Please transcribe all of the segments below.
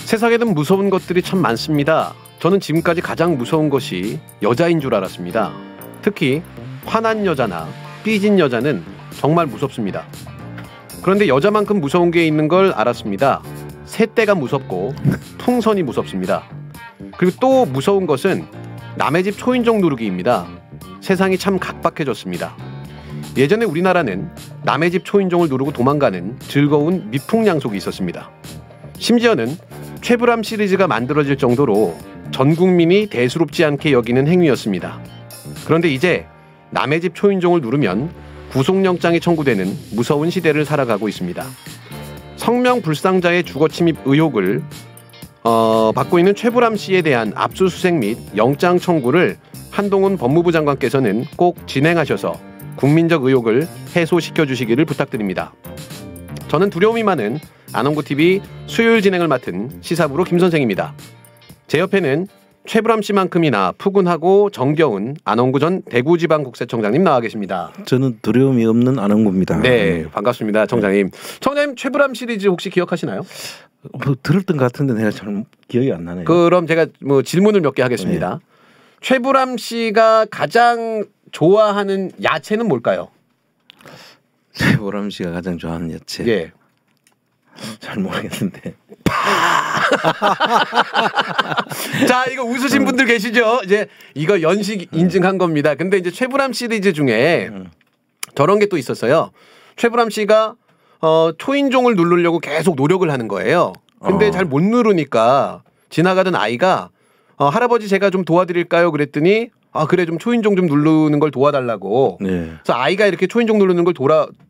세상에는 무서운 것들이 참 많습니다. 저는 지금까지 가장 무서운 것이 여자인 줄 알았습니다. 특히 화난 여자나 삐진 여자는 정말 무섭습니다. 그런데 여자만큼 무서운 게 있는 걸 알았습니다. 새떼가 무섭고 풍선이 무섭습니다. 그리고 또 무서운 것은 남의 집 초인종 누르기입니다. 세상이 참 각박해졌습니다. 예전에 우리나라는 남의 집 초인종을 누르고 도망가는 즐거운 미풍양속이 있었습니다. 심지어는 최불암 시리즈가 만들어질 정도로 전 국민이 대수롭지 않게 여기는 행위였습니다. 그런데 이제 남의 집 초인종을 누르면 구속영장이 청구되는 무서운 시대를 살아가고 있습니다. 성명불상자의 주거침입 의혹을 받고 있는 최불암 씨에 대한 압수수색 및 영장 청구를 한동훈 법무부 장관께서는 꼭 진행하셔서 국민적 의혹을 해소시켜 주시기를 부탁드립니다. 저는 두려움이 많은 안원구TV 수요일 진행을 맡은 시사부로 김선생입니다. 제 옆에는 최불암 씨만큼이나 푸근하고 정겨운 안원구 전 대구지방국세청장님 나와 계십니다. 저는 두려움이 없는 안원구입니다. 네, 반갑습니다, 청장님. 청장님 최불암 시리즈 혹시 기억하시나요? 뭐 들었던 것 같은데 내가 잘 기억이 안 나네요. 그럼 제가 뭐 질문을 몇 개 하겠습니다. 네. 최불암 씨가 가장 좋아하는 야채는 뭘까요? 최불암 씨가 가장 좋아하는 야채. 예. 잘 모르겠는데. 자, 이거 웃으신 분들 계시죠? 이제 이거 연식 인증한 겁니다. 근데 이제 최불암 시리즈 중에 저런 게 또 있었어요. 최불암 씨가 초인종을 누르려고 계속 노력을 하는 거예요. 근데 잘 못 누르니까 지나가던 아이가 할아버지 제가 좀 도와드릴까요? 그랬더니 그래 좀 초인종 좀 누르는 걸 도와달라고. 네. 그래서 아이가 이렇게 초인종 누르는 걸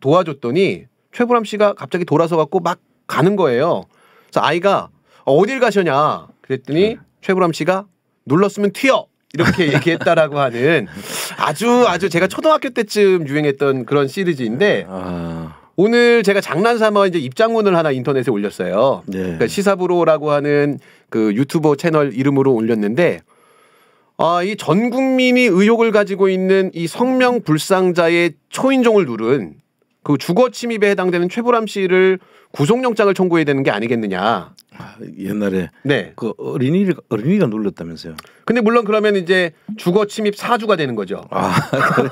도와줬더니 최불암 씨가 갑자기 돌아서 갖고 막 가는 거예요. 그래서 아이가 어딜 가셔냐 그랬더니 최불암 씨가 눌렀으면 튀어 이렇게 얘기했다라고 하는 아주 제가 초등학교 때쯤 유행했던 그런 시리즈인데 오늘 제가 장난삼아 이제 입장문을 하나 인터넷에 올렸어요. 네. 그러니까 시사부로라고 하는 그 유튜버 채널 이름으로 올렸는데 이 전 국민이 의혹을 가지고 있는 이 성명불상자의 초인종을 누른 그 주거 침입에 해당되는 최불암 씨를 구속영장을 청구해야 되는 게 아니겠느냐. 옛날에 네. 그 어린이가 눌렀다면서요. 근데 물론 그러면 이제 주거 침입 사주가 되는 거죠. 그래.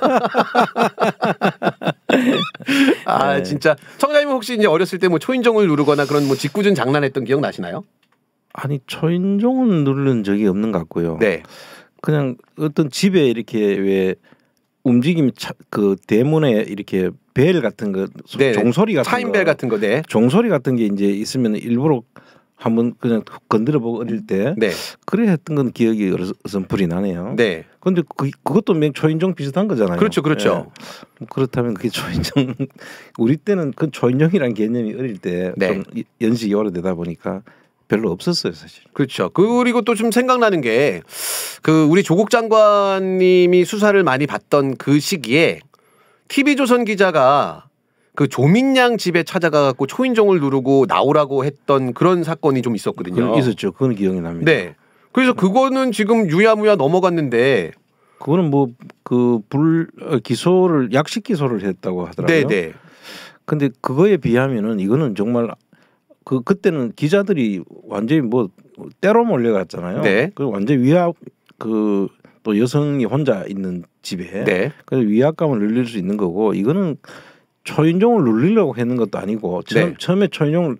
진짜 청장님 혹시 이제 어렸을 때 뭐 초인종을 누르거나 그런 뭐 짓궂은 장난했던 기억 나시나요? 아니 초인종은 누른 적이 없는 것 같고요. 네. 그냥 어떤 집에 이렇게 왜 움직임이 그 대문에 이렇게 벨 같은 거 네. 종소리 같은 차인벨 거, 같은 거, 네. 종소리 같은 게 이제 있으면 일부러 한번 그냥 건드려 보고 어릴 때 네. 그래 했던 건 기억이 어선불이 나네요. 네. 그런데 그것도 초인종 비슷한 거잖아요. 그렇죠, 그렇죠. 예. 그렇다면 그게 초인종 우리 때는 그 초인종이란 개념이 어릴 때 좀 연식이 오래되다 보니까 별로 없었어요, 사실. 그렇죠. 그리고 또 좀 생각나는 게 그 우리 조국 장관님이 수사를 많이 받던 그 시기에 TV조선 기자가 그 조민양 집에 찾아가 갖고 초인종을 누르고 나오라고 했던 그런 사건이 좀 있었거든요. 있었죠. 그건 기억이 납니다. 네. 그래서 그거는 지금 유야무야 넘어갔는데 그거는 뭐 그 기소를 약식 기소를 했다고 하더라고요. 네. 근데 그거에 비하면은 이거는 정말 그때는 기자들이 완전히 뭐 때로 몰려갔잖아요. 네. 그 완전 위압 또 여성이 혼자 있는 집에 네. 그래서 위압감을 늘릴 수 있는 거고 이거는 초인종을 누르려고 했는 것도 아니고 처음에 초인종을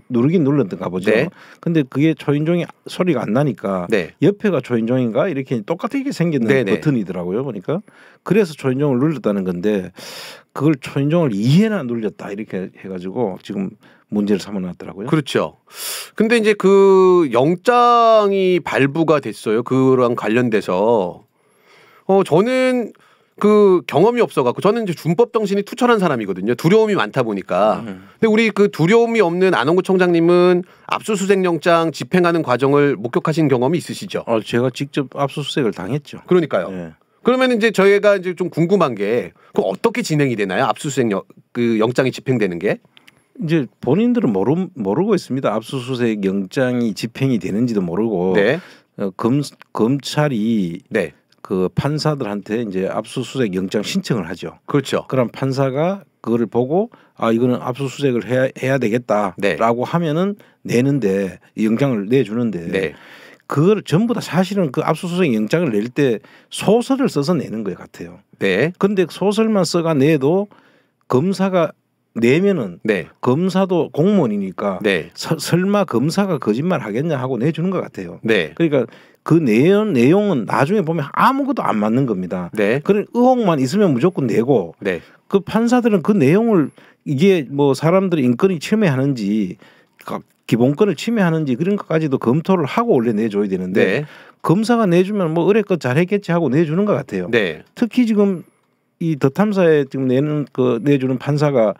누르긴 눌렀던가 보죠. 네. 근데 그게 초인종이 소리가 안 나니까 옆에가 초인종인가 이렇게 똑같게 생겼는 버튼이더라고요. 보니까 그래서 초인종을 눌렀다는 건데 그걸 초인종을 이해나 눌렸다 이렇게 해가지고 지금 문제를 삼아놨더라고요. 그렇죠. 근데 이제 그 영장이 발부가 됐어요. 그랑 관련돼서 저는 그 경험이 없어갖고 저는 이제 준법 정신이 투철한 사람이거든요. 두려움이 많다 보니까. 근데 우리 그 두려움이 없는 안원구 청장님은 압수수색 영장 집행하는 과정을 목격하신 경험이 있으시죠? 제가 직접 압수수색을 당했죠. 그러니까요. 네. 그러면 이제 저희가 이제 좀 궁금한 게 그럼 어떻게 진행이 되나요? 압수수색 그 영장이 집행되는 게? 이제 본인들은 모르고 있습니다. 압수수색 영장이 집행이 되는지도 모르고 검찰이 그 판사들한테 이제 압수수색 영장 신청을 하죠. 그렇죠. 그럼 판사가 그거를 보고 이거는 압수수색을 해야 되겠다라고 네. 하면은 내는데 영장을 내주는데 네. 그걸 전부 다 사실은 그 압수수색 영장을 낼 때 소설을 써서 내는 것 같아요. 네. 근데 소설만 써가 내도 검사가 내면은 네. 검사도 공무원이니까 네. 설마 검사가 거짓말 하겠냐 하고 내주는 것 같아요. 네. 그러니까 그 내용은 나중에 보면 아무것도 안 맞는 겁니다. 네. 그런 의혹만 있으면 무조건 내고 네. 그 판사들은 그 내용을 이게 뭐 사람들이 인권이 침해하는지 기본권을 침해하는지 그런 것까지도 검토를 하고 원래 내줘야 되는데 네. 검사가 내주면 뭐 의뢰껏 잘했겠지 하고 내주는 것 같아요. 네. 특히 지금 이 더 탐사에 지금 내주는 판사가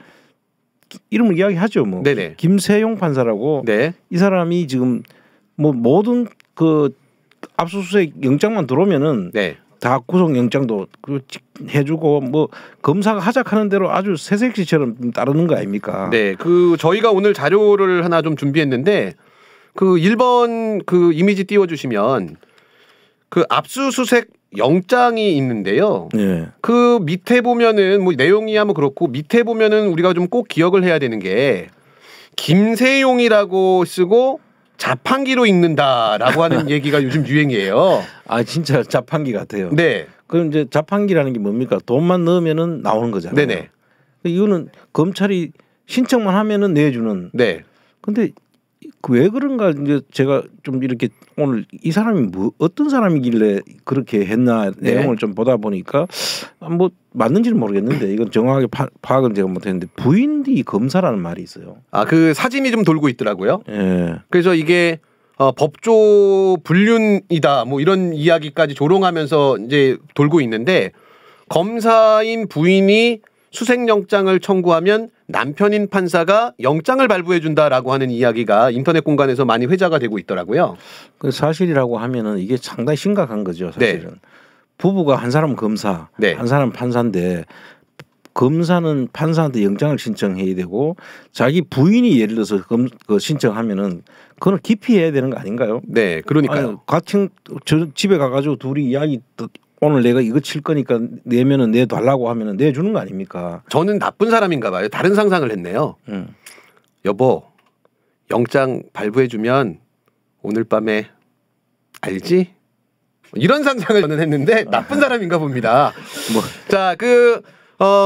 이름을 이야기하죠. 뭐 네네. 김세용 판사라고 네. 이 사람이 지금 뭐 모든 그 압수수색 영장만 들어오면은 네. 다 구속영장도 해주고 뭐 검사가 하작하는 대로 아주 새색시처럼 따르는 거 아닙니까? 네, 그 저희가 오늘 자료를 하나 좀 준비했는데 그 1번 그 이미지 띄워주시면 그 압수수색 영장이 있는데요. 네. 그 밑에 보면은 뭐 내용이야 뭐 그렇고 밑에 보면은 우리가 좀 꼭 기억을 해야 되는 게 김세용이라고 쓰고 자판기로 읽는다라고 하는 얘기가 요즘 유행이에요. 진짜 자판기 같아요. 네. 그럼 이제 자판기라는 게 뭡니까? 돈만 넣으면은 나오는 거잖아요. 네네. 이거는 검찰이 신청만 하면은 내주는. 네. 근데 왜 그런가 이제 제가 좀 이렇게 오늘 이 사람이 어떤 사람이길래 그렇게 했나 내용을 좀 보다 보니까 뭐 맞는지는 모르겠는데 이건 정확하게 파악은 제가 못했는데 부인이 검사라는 말이 있어요. 그 사진이 좀 돌고 있더라고요. 예. 그래서 이게 법조 불륜이다 뭐 이런 이야기까지 조롱하면서 이제 돌고 있는데 검사인 부인이 수색영장을 청구하면 남편인 판사가 영장을 발부해 준다라고 하는 이야기가 인터넷 공간에서 많이 회자가 되고 있더라고요. 그 사실이라고 하면은 이게 상당히 심각한 거죠. 사실은. 네. 부부가 한 사람은 검사, 네. 한 사람은 판사인데 검사는 판사한테 영장을 신청해야 되고 자기 부인이 예를 들어서 신청하면은 그건 기피해야 되는 거 아닌가요? 네, 그러니까요. 같은 집에 가가지고 둘이 이야기 오늘 내가 이거 칠 거니까 내면은 내달라고 하면은 내주는 거 아닙니까? 저는 나쁜 사람인가 봐요. 다른 상상을 했네요. 여보, 영장 발부해주면 오늘 밤에 알지? 이런 상상을 저는 했는데 나쁜 사람인가 봅니다. 자,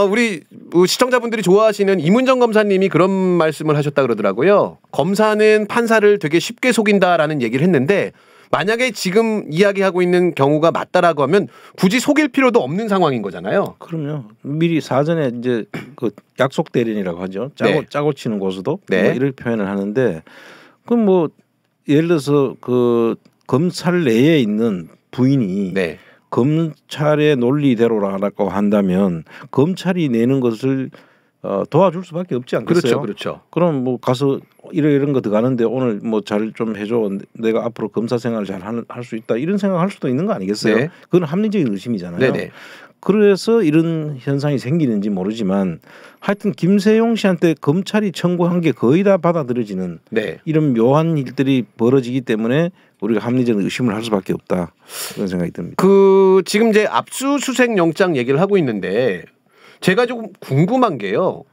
우리 시청자분들이 좋아하시는 이문정 검사님이 그런 말씀을 하셨다 그러더라고요. 검사는 판사를 되게 쉽게 속인다라는 얘기를 했는데 만약에 지금 이야기하고 있는 경우가 맞다라고 하면 굳이 속일 필요도 없는 상황인 거잖아요. 그럼요. 미리 사전에 이제 그 약속 대련이라고 하죠. 짜고 치는 고수도 뭐 이런 표현을 하는데 그럼 뭐 예를 들어서 그 검찰 내에 있는 부인이 검찰의 논리대로라고 한다면 검찰이 내는 것을 도와줄 수밖에 없지 않겠어요? 그렇죠. 그럼 뭐 가서 이런 거 들어가는데 오늘 뭐 잘 좀 해줘. 내가 앞으로 검사 생활을 잘 할 수 있다. 이런 생각할 수도 있는 거 아니겠어요? 네. 그건 합리적인 의심이잖아요. 네네. 그래서 이런 현상이 생기는지 모르지만 하여튼 김세용 씨한테 검찰이 청구한 게 거의 다 받아들여지는 이런 묘한 일들이 벌어지기 때문에 우리가 합리적인 의심을 할 수밖에 없다. 그런 생각이 듭니다. 지금 이제 압수수색 영장 얘기를 하고 있는데 제가 조금 궁금한 게요.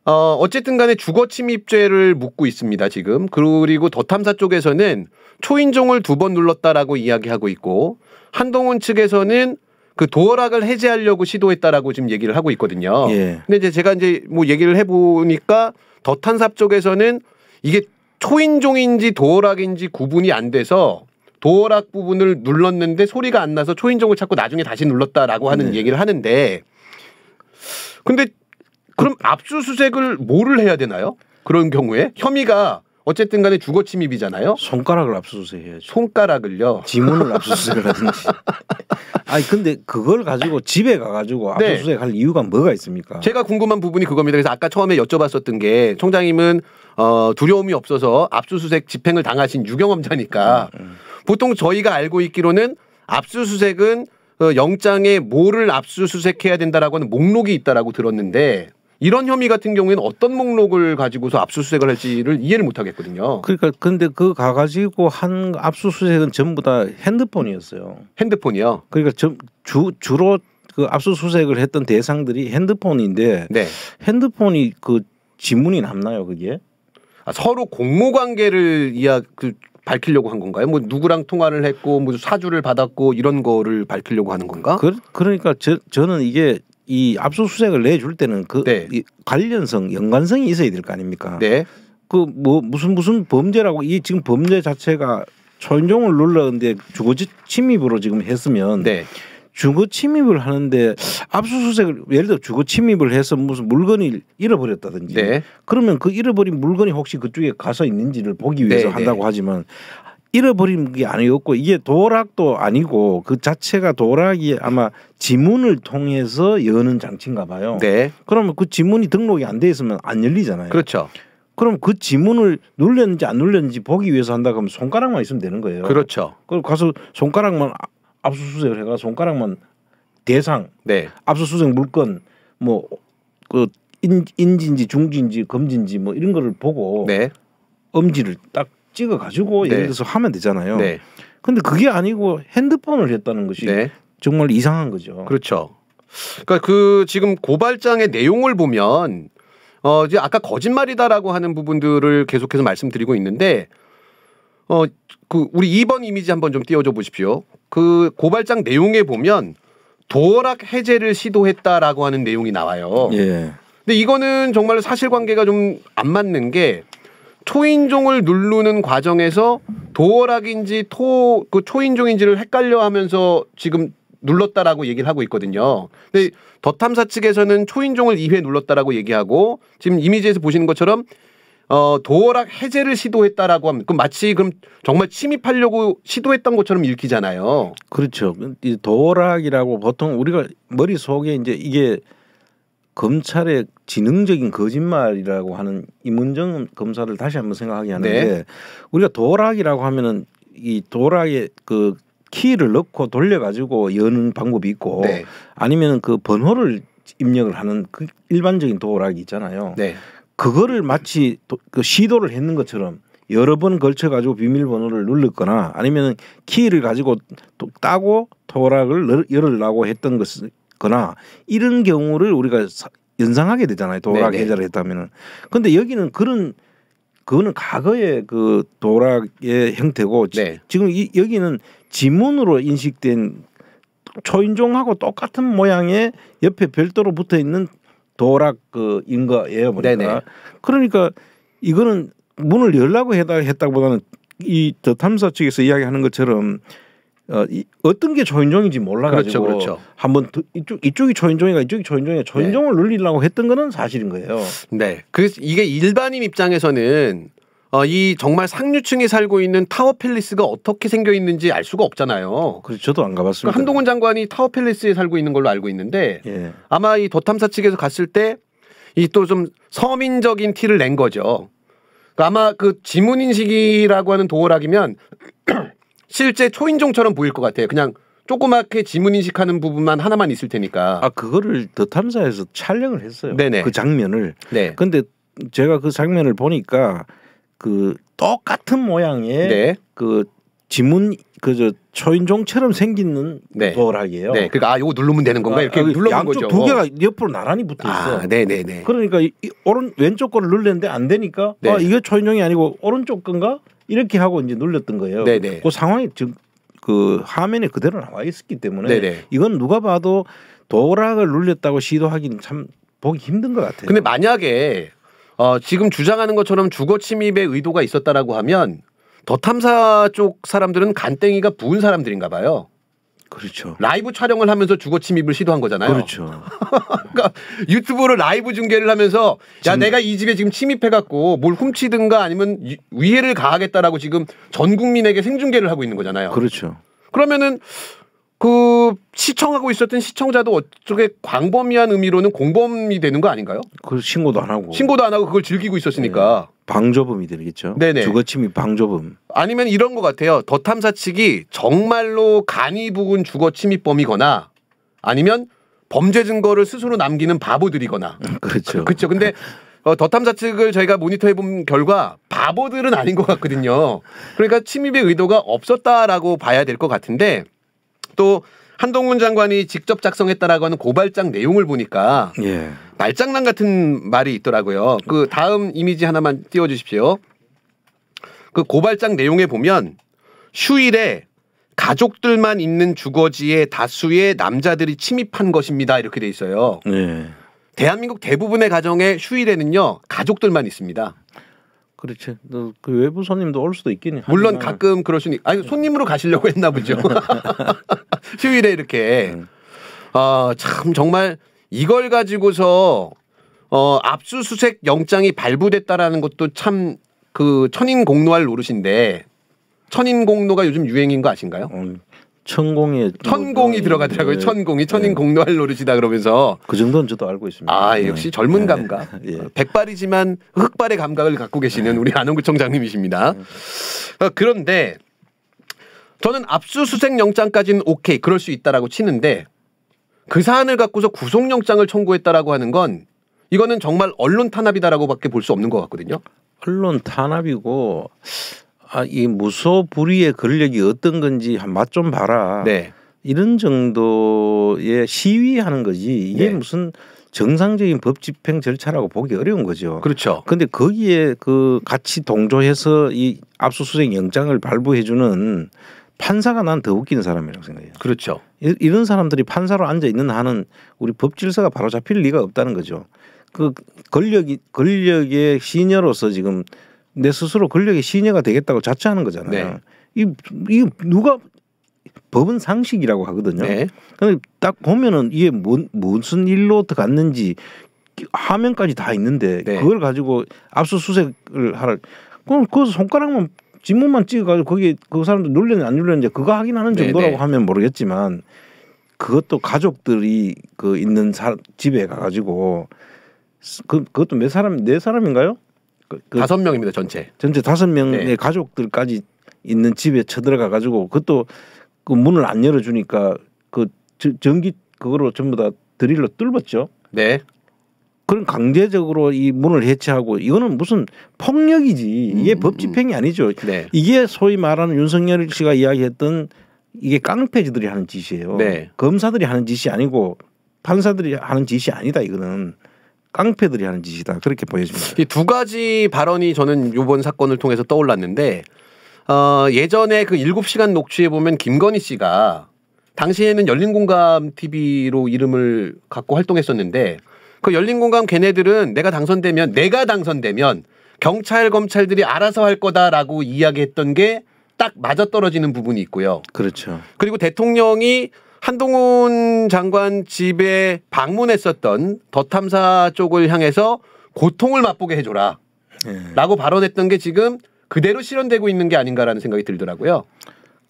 어쨌든 간에 주거침입죄를 묻고 있습니다, 지금. 그리고 더 탐사 쪽에서는 초인종을 2번 눌렀다라고 이야기하고 있고 한동훈 측에서는 그 도어락을 해제하려고 시도했다라고 지금 얘기를 하고 있거든요. 근데 이제 제가 이제 뭐 얘기를 해보니까 더 탐사 쪽에서는 이게 초인종인지 도어락인지 구분이 안 돼서 도어락 부분을 눌렀는데 소리가 안 나서 초인종을 찾고 나중에 다시 눌렀다라고 하는 얘기를 하는데 근데 그럼 압수수색을 뭐를 해야 되나요? 그런 경우에 혐의가 어쨌든 간에 주거 침입이잖아요. 손가락을 압수수색해야죠. 손가락을요. 지문을 압수수색을 하든지. 근데 그걸 가지고 집에 가가지고 압수수색할 이유가 뭐가 있습니까? 제가 궁금한 부분이 그겁니다. 그래서 아까 처음에 여쭤봤었던 게 총장님은 두려움이 없어서 압수수색 집행을 당하신 유경험자니까 보통 저희가 알고 있기로는 압수수색은 영장에 뭐를 압수수색해야 된다라고 하는 목록이 있다라고 들었는데 이런 혐의 같은 경우에는 어떤 목록을 가지고서 압수수색을 할지를 이해를 못 하겠거든요. 그러니까 근데 그 가가지고 한 압수수색은 전부 다 핸드폰이었어요. 핸드폰이요? 그러니까 주로 그 압수수색을 했던 대상들이 핸드폰인데 네. 핸드폰이 그 지문이 남나요, 그게? 서로 공모 관계를 밝히려고 한 건가요? 뭐 누구랑 통화를 했고 뭐 사주를 받았고 이런 거를 밝히려고 하는 건가? 그러니까 저는 이게 이 압수수색을 내줄 때는 그 네. 이 관련성, 연관성이 있어야 될 거 아닙니까? 네. 그 뭐 무슨 범죄라고 이 지금 범죄 자체가 초인종을 눌렀는데 주거 침입으로 지금 했으면 네. 주거 침입을 하는데 압수수색을 예를 들어 주거 침입을 해서 무슨 물건을 잃어버렸다든지 네. 그러면 그 잃어버린 물건이 혹시 그쪽에 가서 있는지를 보기 위해서 네. 한다고 하지만 잃어버린 게 아니었고 이게 도락도 아니고 그 자체가 도락이 아마 지문을 통해서 여는 장치인가 봐요. 네. 그러면 그 지문이 등록이 안 돼 있으면 안 열리잖아요. 그렇죠. 그럼 그 지문을 눌렸는지 안 눌렸는지 보기 위해서 한다 그러면 손가락만 있으면 되는 거예요. 그렇죠. 그럼 가서 손가락만 압수수색을 해가 손가락만 대상, 네. 압수수색 물건 뭐 그 인지인지 중지인지 검지인지 뭐 이런 거를 보고 네. 엄지를 딱 찍어 가지고 네. 예를 들어서 하면 되잖아요. 네. 근데 그게 아니고 핸드폰을 했다는 것이 네. 정말 이상한 거죠. 그렇죠. 그러니까 그 지금 고발장의 내용을 보면 이제 아까 거짓말이다라고 하는 부분들을 계속해서 말씀드리고 있는데 그 우리 2번 이미지 한번 좀 띄워줘 보십시오. 그 고발장 내용에 보면 도어락 해제를 시도했다라고 하는 내용이 나와요. 예. 근데 이거는 정말 사실관계가 좀 안 맞는 게 초인종을 누르는 과정에서 도어락인지 그 초인종인지를 헷갈려하면서 지금 눌렀다라고 얘기를 하고 있거든요. 근데 더 탐사 측에서는 초인종을 2회 눌렀다라고 얘기하고 지금 이미지에서 보시는 것처럼 도어락 해제를 시도했다라고 하면 그럼 마치 그럼 정말 침입하려고 시도했던 것처럼 읽히잖아요. 그렇죠. 이 도어락이라고 보통 우리가 머릿속에 이제 이게 검찰의 지능적인 거짓말이라고 하는 임은정 검사를 다시 한번 생각하게 하는데 네. 우리가 도어락이라고 하면은 이 도어락에 그 키를 넣고 돌려가지고 여는 방법이 있고 네. 아니면 그 번호를 입력을 하는 그 일반적인 도어락이 있잖아요. 네. 그거를 마치 그 시도를 했는 것처럼 여러 번 걸쳐가지고 비밀번호를 눌렀거나 아니면 키를 가지고 따고 도어락을 열으려고 했던 것거나 이런 경우를 우리가 연상하게 되잖아요. 도어락 해제를 했다면은. 근데 여기는 그거는 과거의 그 도어락의 형태고 네. 지금 여기는 지문으로 인식된 초인종하고 똑같은 모양의 옆에 별도로 붙어 있는 도어락 그인 거예요, 보니까. 그러니까 이거는 문을 열라고 했다보다는 이 더 탐사 측에서 이야기하는 것처럼 어떤 게 초인종인지 몰라가지고 그렇죠. 한번 이쪽이 초인종이가 이쪽이 초인종이가 초인종을 누리려고 했던 거는 사실인 거예요. 네, 그래서 이게 일반인 입장에서는 이 정말 상류층에 살고 있는 타워 팰리스가 어떻게 생겨 있는지 알 수가 없잖아요. 그렇죠. 저도 안 가봤습니다. 그러니까 한동훈 장관이 타워 팰리스에 살고 있는 걸로 알고 있는데 예. 아마 이 더탐사 측에서 갔을 때 이 또 좀 서민적인 티를 낸 거죠. 그러니까 아마 그 지문 인식이라고 하는 도어락이면 실제 초인종처럼 보일 것 같아요. 그냥 조그맣게 지문 인식하는 부분만 하나만 있을 테니까. 그거를 더 탐사에서 촬영을 했어요. 네네. 그 장면을. 네. 근데 제가 그 장면을 보니까 그 똑같은 모양의 네. 그 지문 그저 초인종처럼 생기는 도어락이에요. 네. 그러니까 이거 누르면 되는 건가 이렇게 눌러본 양쪽 거죠. 두 개가 옆으로 나란히 붙어 있어. 네네네. 그러니까 왼쪽 거를 눌렀는데 안 되니까 이게 초인종이 아니고 오른쪽 건가 이렇게 하고 이제 눌렀던 거예요. 네네. 그 상황이 지금 그 화면에 그대로 나와 있었기 때문에 네네. 이건 누가 봐도 도어락을 눌렸다고 시도하기는 참 보기 힘든 것 같아요. 근데 만약에 지금 주장하는 것처럼 주거 침입의 의도가 있었다라고 하면 더 탐사 쪽 사람들은 간땡이가 부은 사람들인가 봐요. 그렇죠. 라이브 촬영을 하면서 주거 침입을 시도한 거잖아요. 그렇죠. 그러니까 유튜브로 라이브 중계를 하면서 내가 이 집에 지금 침입해갖고 뭘 훔치든가 아니면 위해를 가하겠다라고 지금 전 국민에게 생중계를 하고 있는 거잖아요. 그렇죠. 그러면은 그 시청하고 있었던 시청자도 어쩌게 광범위한 의미로는 공범이 되는 거 아닌가요? 그 신고도 안 하고 그걸 즐기고 있었으니까 방조범이 되겠죠. 네네. 주거침입 방조범. 아니면 이런 것 같아요. 더 탐사 측이 정말로 간이 부은 주거침입범이거나 아니면 범죄 증거를 스스로 남기는 바보들이거나. 그렇죠. 그렇죠. 근데 더 탐사 측을 저희가 모니터해 본 결과 바보들은 아닌 것 같거든요. 그러니까 침입의 의도가 없었다라고 봐야 될 것 같은데 또 한동훈 장관이 직접 작성했다라고 하는 고발장 내용을 보니까 예. 말장난 같은 말이 있더라고요. 그 다음 이미지 하나만 띄워주십시오. 그 고발장 내용에 보면 휴일에 가족들만 있는 주거지에 다수의 남자들이 침입한 것입니다. 이렇게 돼 있어요. 예. 대한민국 대부분의 가정에 휴일에는요 가족들만 있습니다. 그렇죠. 그 외부 손님도 올 수도 있긴. 물론 가끔 그러시니 아니 손님으로 가시려고 했나 보죠. 휴일에 이렇게 참 정말 이걸 가지고서 압수수색 영장이 발부됐다라는 것도 참 그 천인공노할 노릇인데 천인공노가 요즘 유행인 거 아신가요? 천공이 들어가더라고요. 천공이 천인공노할 노릇이다 그러면서 그 정도는 저도 알고 있습니다. 아 역시 젊은 감각, 예. 백발이지만 흑발의 감각을 갖고 계시는 우리 안원구청장님이십니다. 그런데 저는 압수수색 영장까지는 오케이 그럴 수 있다라고 치는데 그 사안을 갖고서 구속영장을 청구했다라고 하는 건 이거는 정말 언론 탄압이다라고밖에 볼 수 없는 것 같거든요. 언론 탄압이고. 이 무소불위의 권력이 어떤 건지 한 맛 좀 봐라. 네. 이런 정도의 시위하는 거지. 이게 네. 무슨 정상적인 법 집행 절차라고 보기 어려운 거죠. 그렇죠. 근데 거기에 그 같이 동조해서 이 압수수색 영장을 발부해주는 판사가 난 더 웃기는 사람이라고 생각해요. 그렇죠. 이런 사람들이 판사로 앉아 있는 한은 우리 법 질서가 바로 잡힐 리가 없다는 거죠. 그 권력의 시녀로서 지금 내 스스로 권력의 시녀가 되겠다고 자처하는 거잖아요. 네. 이 누가 법은 상식이라고 하거든요. 네. 근데 딱 보면은 이게 무슨 일로 갔는지 화면까지 다 있는데 네. 그걸 가지고 압수수색을 하라. 그럼 그 손가락만 지문만 찍어가지고 거기 그 사람들 눌렸는지 안 눌렸는지 그거 확인하는 정도라고 네. 하면 모르겠지만 그것도 가족들이 그 있는 집에 가가지고 그것도 몇 사람 4사람인가요? 5명입니다 전체 5명의 네. 가족들까지 있는 집에 쳐들어가 가지고 그것도 그 문을 안 열어주니까 그 전기 그거로 전부 다 드릴로 뚫었죠. 네. 그런 강제적으로 이 문을 해체하고 이거는 무슨 폭력이지 이게 법 집행이 아니죠. 네. 이게 소위 말하는 윤석열 씨가 이야기했던 이게 깡패들이 하는 짓이에요. 네. 검사들이 하는 짓이 아니고 판사들이 하는 짓이 아니다. 이거는. 깡패들이 하는 짓이다. 그렇게 보여집니다. 이 두 가지 발언이 저는 이번 사건을 통해서 떠올랐는데 예전에 그 7시간 녹취에 보면 김건희 씨가 당시에는 열린공감 TV로 이름을 갖고 활동했었는데 그 열린공감 걔네들은 내가 당선되면 경찰 검찰들이 알아서 할 거다라고 이야기했던 게 딱 맞아떨어지는 부분이 있고요. 그렇죠. 그리고 대통령이 한동훈 장관 집에 방문했었던 더 탐사 쪽을 향해서 고통을 맛보게 해줘라 라고 발언했던 게 지금 그대로 실현되고 있는 게 아닌가라는 생각이 들더라고요.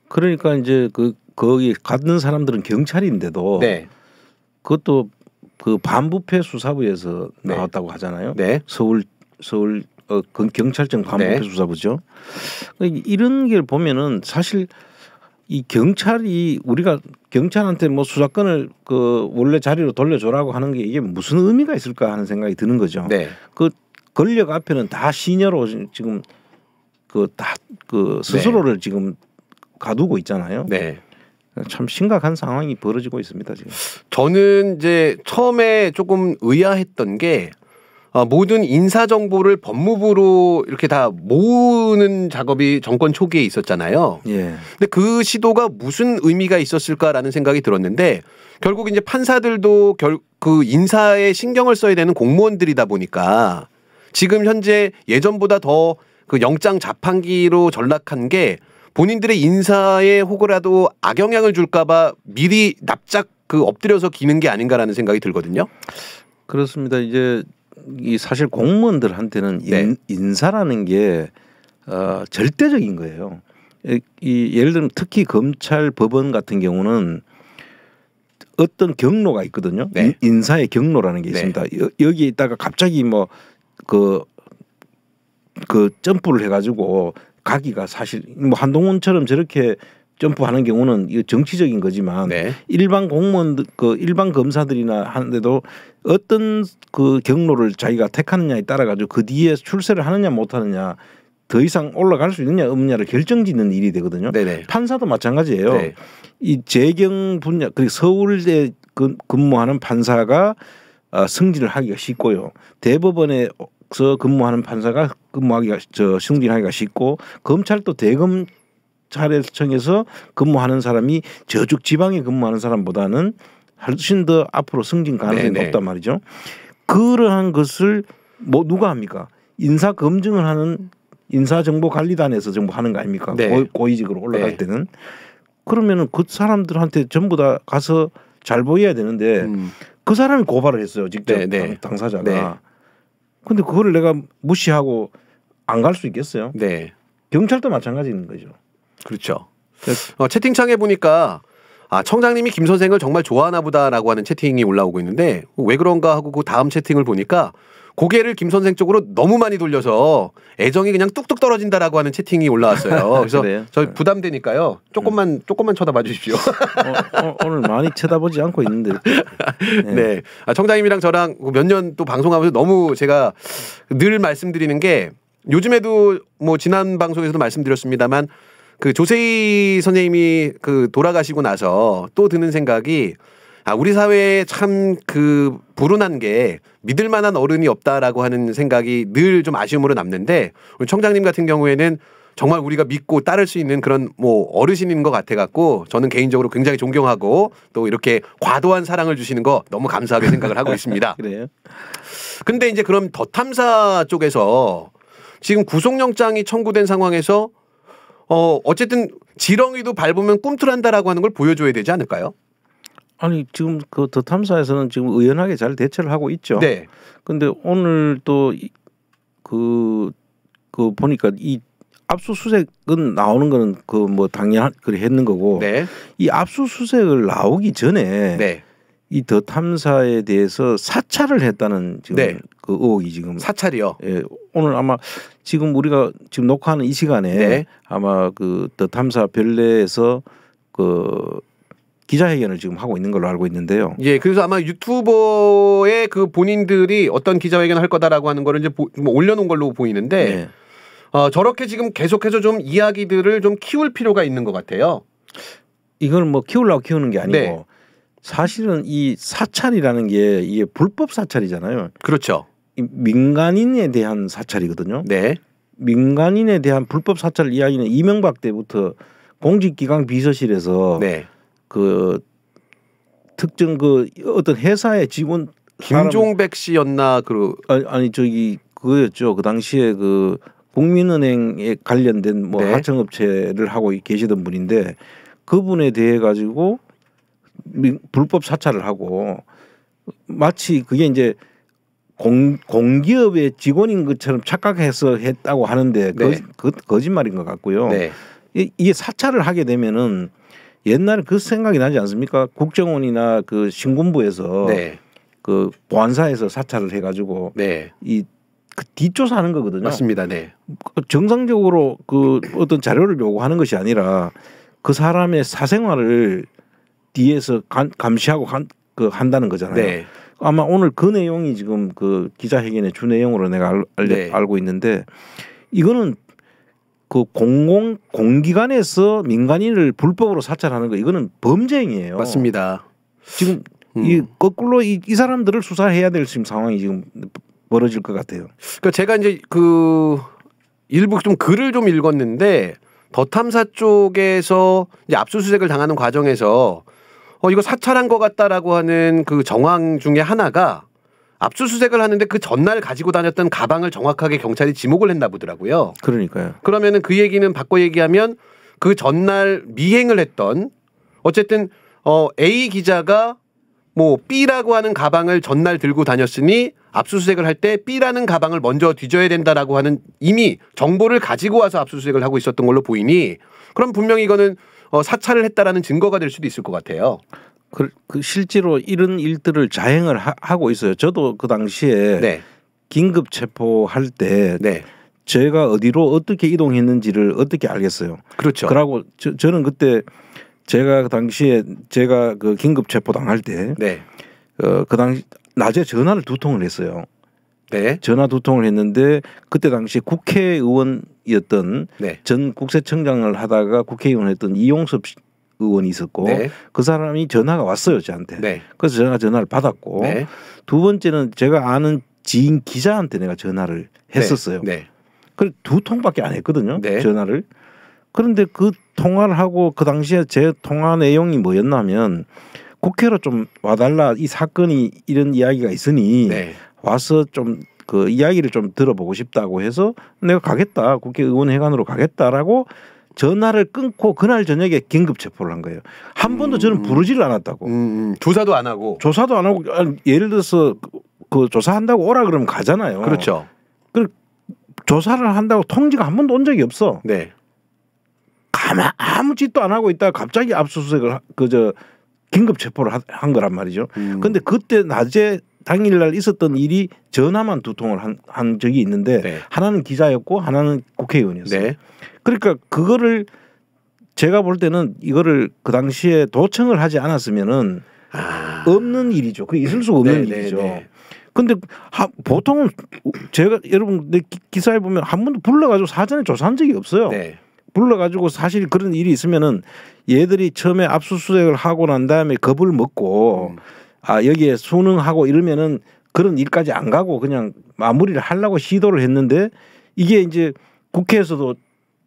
그러니까 이제 거기 갔는 사람들은 경찰인데도 네. 그것도 그 반부패 수사부에서 네. 나왔다고 하잖아요. 네. 서울 경찰청 반부패 네. 수사부죠. 이런 걸 보면은 사실 이 경찰이 우리가 경찰한테 뭐 수사권을 그 원래 자리로 돌려줘라고 하는 게 이게 무슨 의미가 있을까 하는 생각이 드는 거죠. 네. 그 권력 앞에는 다 시녀로 지금 그 스스로를 네. 지금 가두고 있잖아요. 네. 참 심각한 상황이 벌어지고 있습니다 지금. 저는 이제 처음에 조금 의아했던 게 모든 인사 정보를 법무부로 이렇게 다 모으는 작업이 정권 초기에 있었잖아요. 예. 근데 그 시도가 무슨 의미가 있었을까라는 생각이 들었는데 결국 이제 판사들도 그 인사에 신경을 써야 되는 공무원들이다 보니까 지금 현재 예전보다 더 그 영장 자판기로 전락한 게 본인들의 인사에 혹여라도 악영향을 줄까봐 미리 납작 엎드려서 기는 게 아닌가라는 생각이 들거든요. 그렇습니다. 이제 이 사실 공무원들한테는 네. 인사라는 게 절대적인 거예요. 예를 들면 특히 검찰 법원 같은 경우는 어떤 경로가 있거든요. 네. 인사의 경로라는 게 있습니다. 네. 여기에 있다가 갑자기 뭐 그 점프를 해가지고 가기가 사실 뭐 한동훈처럼 저렇게 점프하는 경우는 이거 정치적인 거지만 네. 일반 공무원들 일반 검사들이나 하는데도 어떤 그 경로를 자기가 택하느냐에 따라 가지고 그 뒤에 출세를 하느냐 못 하느냐 더 이상 올라갈 수 있느냐 없느냐를 결정짓는 일이 되거든요. 네네. 판사도 마찬가지예요. 네. 이 재경 분야 그리고 서울대 근무하는 판사가 승진을 하기가 쉽고요. 대법원에서 근무하는 판사가 근무하기가 승진하기가 쉽고 검찰도 대검찰청에서 근무하는 사람이 저쪽 지방에 근무하는 사람보다는 훨씬 더 앞으로 승진 가능성이 네네. 높단 말이죠. 그러한 것을 뭐 누가 합니까? 인사 검증을 하는 인사정보관리단에서 정부 하는 거 아닙니까? 네. 고위직으로 올라갈 네. 때는 그러면은 그 사람들한테 전부 다 가서 잘 보여야 되는데 그 사람이 고발을 했어요. 직접 네. 당사자가. 네. 근데 그거를 내가 무시하고 안 갈 수 있겠어요? 네. 경찰도 마찬가지인 거죠. 그렇죠. 채팅창에 보니까 청장님이 김 선생을 정말 좋아하나 보다라고 하는 채팅이 올라오고 있는데 왜 그런가 하고 그 다음 채팅을 보니까 고개를 김 선생 쪽으로 너무 많이 돌려서 애정이 그냥 뚝뚝 떨어진다라고 하는 채팅이 올라왔어요. 그래서 저 부담되니까요. 조금만 쳐다봐 주십시오. 오늘 많이 쳐다보지 않고 있는데. 네. 청장님이랑 저랑 몇 년 또 방송하면서 너무 제가 늘 말씀드리는 게 요즘에도 뭐 지난 방송에서도 말씀드렸습니다만 그 조세희 선생님이 그 돌아가시고 나서 또 드는 생각이 우리 사회에 참 그 불운한 게 믿을 만한 어른이 없다라고 하는 생각이 늘 좀 아쉬움으로 남는데 우리 청장님 같은 경우에는 정말 우리가 믿고 따를 수 있는 그런 뭐 어르신인 것 같아 갖고 저는 개인적으로 굉장히 존경하고 또 이렇게 과도한 사랑을 주시는 거 너무 감사하게 생각을 하고 있습니다. 그래요? 근데 이제 그럼 더 탐사 쪽에서 지금 구속영장이 청구된 상황에서 어쨌든 지렁이도 밟으면 꿈틀한다라고 하는 걸 보여줘야 되지 않을까요? 아니 지금 그 더 탐사에서는 지금 의연하게 잘 대처를 하고 있죠. 네. 근데 오늘 또 그 보니까 이 압수수색은 나오는 거는 그 뭐 당연 그래 했는 거고. 네. 이 압수수색을 나오기 전에 네. 이 더 탐사에 대해서 사찰을 했다는 지금 네. 그 의혹이 지금 사찰이요. 예, 오늘 아마 지금 우리가 지금 녹화하는 이 시간에 네. 아마 그 더 탐사 별내에서 그 기자회견을 지금 하고 있는 걸로 알고 있는데요. 예, 그래서 아마 유튜버의 그 본인들이 어떤 기자회견을 할 거다라고 하는 거를 이제 올려놓은 걸로 보이는데 네. 저렇게 지금 계속해서 좀 이야기들을 좀 키울 필요가 있는 것 같아요. 이걸 뭐 키우려고 키우는 게 아니고 네. 사실은 이 사찰이라는 게 이게 불법 사찰이잖아요. 그렇죠. 이 민간인에 대한 사찰이거든요. 네. 민간인에 대한 불법 사찰 이야기는 이명박 때부터 공직기강 비서실에서 네. 그 특정 그 어떤 회사의 직원 김종백 씨였나 아니 저기 그거였죠. 그 당시에 그 국민은행에 관련된 뭐 네. 하청업체를 하고 계시던 분인데 그분에 대해 가지고 불법 사찰을 하고 마치 그게 이제 공기업의 직원인 것처럼 착각해서 했다고 하는데 네. 거짓말인 것 같고요. 네. 이게 사찰을 하게 되면은 옛날에 그 생각이 나지 않습니까? 국정원이나 그 신군부에서 네. 그 보안사에서 사찰을 해가지고 네. 그 뒷조사하는 거거든요. 맞습니다. 네. 정상적으로 그 어떤 자료를 요구하는 것이 아니라 그 사람의 사생활을 뒤에서 감시하고 한다는 거잖아요. 네. 아마 오늘 그 내용이 지금 그 기자회견의 주 내용으로 내가 네. 알고 있는데 이거는 그 공기관에서 민간인을 불법으로 사찰하는 거 이거는 범죄행위예요. 맞습니다. 지금 이 거꾸로 이 사람들을 수사해야 될 지금 상황이 지금 벌어질 것 같아요. 그러니까 제가 이제 그 일부 좀 글을 좀 읽었는데 더 탐사 쪽에서 이제 압수수색을 당하는 과정에서 이거 사찰한 것 같다라고 하는 그 정황 중에 하나가 압수수색을 하는데 그 전날 가지고 다녔던 가방을 정확하게 경찰이 지목을 했나 보더라고요. 그러니까요. 그러면은 그 얘기는 바꿔 얘기하면 그 전날 미행을 했던 어쨌든 A 기자가 뭐 B라고 하는 가방을 전날 들고 다녔으니 압수수색을 할 때 B라는 가방을 먼저 뒤져야 된다라고 하는 이미 정보를 가지고 와서 압수수색을 하고 있었던 걸로 보이니 그럼 분명히 이거는 사찰을 했다라는 증거가 될 수도 있을 것 같아요. 그 실제로 이런 일들을 자행을 하고 있어요. 저도 그 당시에 네. 긴급 체포할 때 네. 제가 어디로 어떻게 이동했는지를 어떻게 알겠어요. 그렇죠. 그러고 저는 그때 제가 그 당시에 제가 그 긴급 체포 당할 때 네. 그 당시 낮에 전화를 2통을 했어요. 네. 전화 두 통을 했는데 그때 당시 국회의원이었던 네. 전 국세청장을 하다가 국회의원 했던 이용섭 의원이 있었고 네. 그 사람이 전화가 왔어요 저한테. 네. 그래서 제가 전화를 받았고 네. 두 번째는 제가 아는 지인 기자한테 내가 전화를 했었어요. 네. 그래 두 통밖에 안 했거든요. 네. 전화를. 그런데 그 통화를 하고 그 당시에 제 통화 내용이 뭐였냐면 국회로 좀 와달라 이 사건이 이런 이야기가 있으니 네. 와서 좀 그 이야기를 좀 들어보고 싶다고 해서 내가 가겠다 국회의원회관으로 가겠다라고 전화를 끊고 그날 저녁에 긴급 체포를 한 거예요. 한 번도 저는 부르지를 않았다고. 조사도 안 하고. 조사도 안 하고 예를 들어서 그 조사한다고 오라 그러면 가잖아요. 그렇죠. 그 조사를 한다고 통지가 한 번도 온 적이 없어. 네. 가만 아무 짓도 안 하고 있다가 갑자기 압수수색을 그저 긴급 체포를 한 거란 말이죠. 그런데 그때 낮에 당일날 있었던 일이 전화만 두 통을 한 적이 있는데 네. 하나는 기자였고 하나는 국회의원이었어요. 네. 그러니까 그거를 제가 볼 때는 이거를 그 당시에 도청을 하지 않았으면은 없는 일이죠. 그 있을 수 없는 일이죠. 근데 보통은 제가 여러분 내 기사에 보면 한 번도 불러가지고 사전에 조사한 적이 없어요. 네. 불러가지고 사실 그런 일이 있으면은 얘들이 처음에 압수수색을 하고 난 다음에 겁을 먹고 여기에 순응하고 이러면은 그런 일까지 안 가고 그냥 마무리를 하려고 시도를 했는데 이게 이제 국회에서도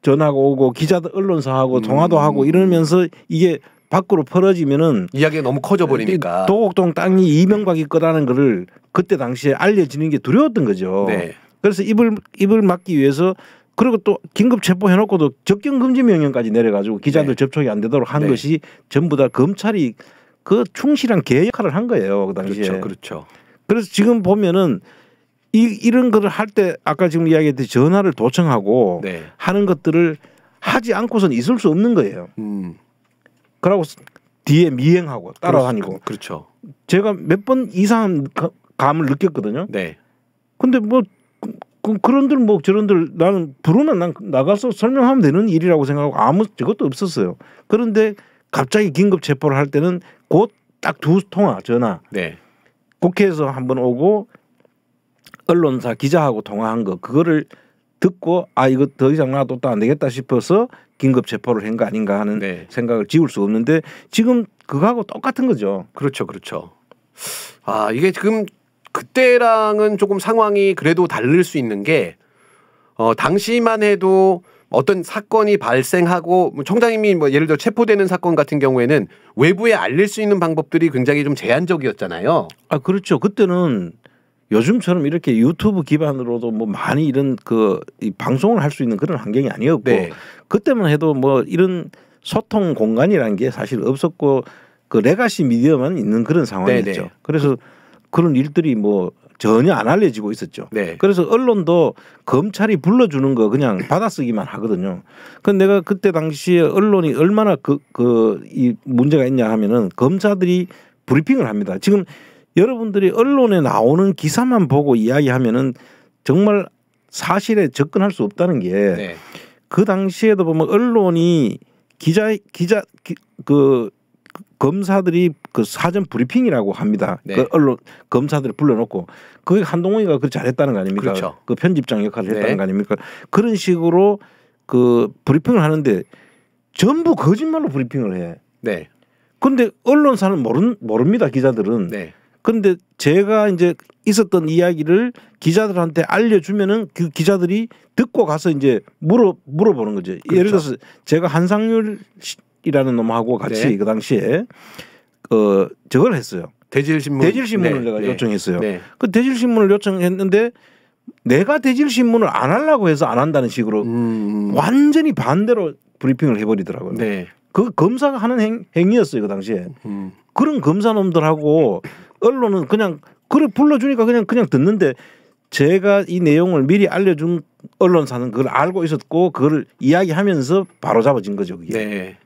전화가 오고 기자들 언론사하고 통화도 하고 이러면서 이게 밖으로 퍼져지면은 이야기가 너무 커져 버리니까 도곡동 땅이 이명박이 거라는 거를 그때 당시에 알려지는 게 두려웠던 거죠. 네. 그래서 입을 막기 위해서 그리고 또 긴급 체포해놓고도 접견 금지 명령까지 내려가지고 기자들 접촉이 안 되도록 한 것이 전부 다 검찰이 그 충실한 개 역할을 한 거예요 그 당시에. 그렇죠, 그렇죠. 그래서 지금 보면은 이런 거를 할 때 아까 지금 이야기했듯이 전화를 도청하고 하는 것들을 하지 않고선 있을 수 없는 거예요. 그러고 뒤에 미행하고 따라다니고. 그렇죠. 제가 몇 번 이상한 감을 느꼈거든요. 네. 근데 뭐 그런들 뭐 저런들 나는 부르면 난 나가서 설명하면 되는 일이라고 생각하고 아무 저것도 없었어요. 그런데 갑자기 긴급 체포를 할 때는 곧 딱 두 통화 전화. 네. 국회에서 한번 오고 언론사 기자하고 통화한 거 그거를 듣고 이거 더 이상 놔둬도 안 되겠다 싶어서 긴급 체포를 한 거 아닌가 하는 생각을 지울 수 없는데 지금 그거하고 똑같은 거죠. 그렇죠, 그렇죠. 이게 지금 그때랑은 조금 상황이 그래도 다를 수 있는 게 당시만 해도 어떤 사건이 발생하고 청장님이 뭐 예를 들어 체포되는 사건 같은 경우에는 외부에 알릴 수 있는 방법들이 굉장히 좀 제한적이었잖아요. 그렇죠. 그때는 요즘처럼 이렇게 유튜브 기반으로도 뭐 많이 이런 이 방송을 할 수 있는 그런 환경이 아니었고 그때만 해도 뭐 이런 소통 공간이라는 게 사실 없었고 그 레가시 미디어만 있는 그런 상황이었죠. 그래서 그런 일들이 뭐 전혀 안 알려지고 있었죠. 그래서 언론도 검찰이 불러주는 거 그냥 받아쓰기만 하거든요. 근데 내가 그때 당시에 언론이 얼마나 이 문제가 있냐 하면은 검사들이 브리핑을 합니다. 지금 여러분들이 언론에 나오는 기사만 보고 이야기하면은 정말 사실에 접근할 수 없다는 게 그 당시에도 보면 언론이 검사들이 그 사전 브리핑이라고 합니다. 그 언론 검사들을 불러놓고 그게 한동훈이가 그 잘했다는 거 아닙니까? 그렇죠. 그 편집장 역할을 했다는 거 아닙니까? 그런 식으로 그 브리핑을 하는데 전부 거짓말로 브리핑을 해. 그런데 언론사는 모릅니다. 기자들은. 그런데 제가 이제 있었던 이야기를 기자들한테 알려주면은 그 기자들이 듣고 가서 이제 물어보는 거죠. 예를 들어서 제가 한상률이라는 놈하고 같이 그 당시에 저걸 했어요. 대질신문을 내가 요청했어요. 그 대질신문을 요청했는데 내가 대질신문을 안 하려고 해서 안 한다는 식으로 완전히 반대로 브리핑을 해버리더라고요. 그 검사가 하는 행위였어요 그 당시에. 그런 검사놈들하고 언론은 그냥 그래 불러주니까 그냥 듣는데 제가 이 내용을 미리 알려준 언론사는 그걸 알고 있었고 그걸 이야기하면서 바로 잡아진 거죠 그게.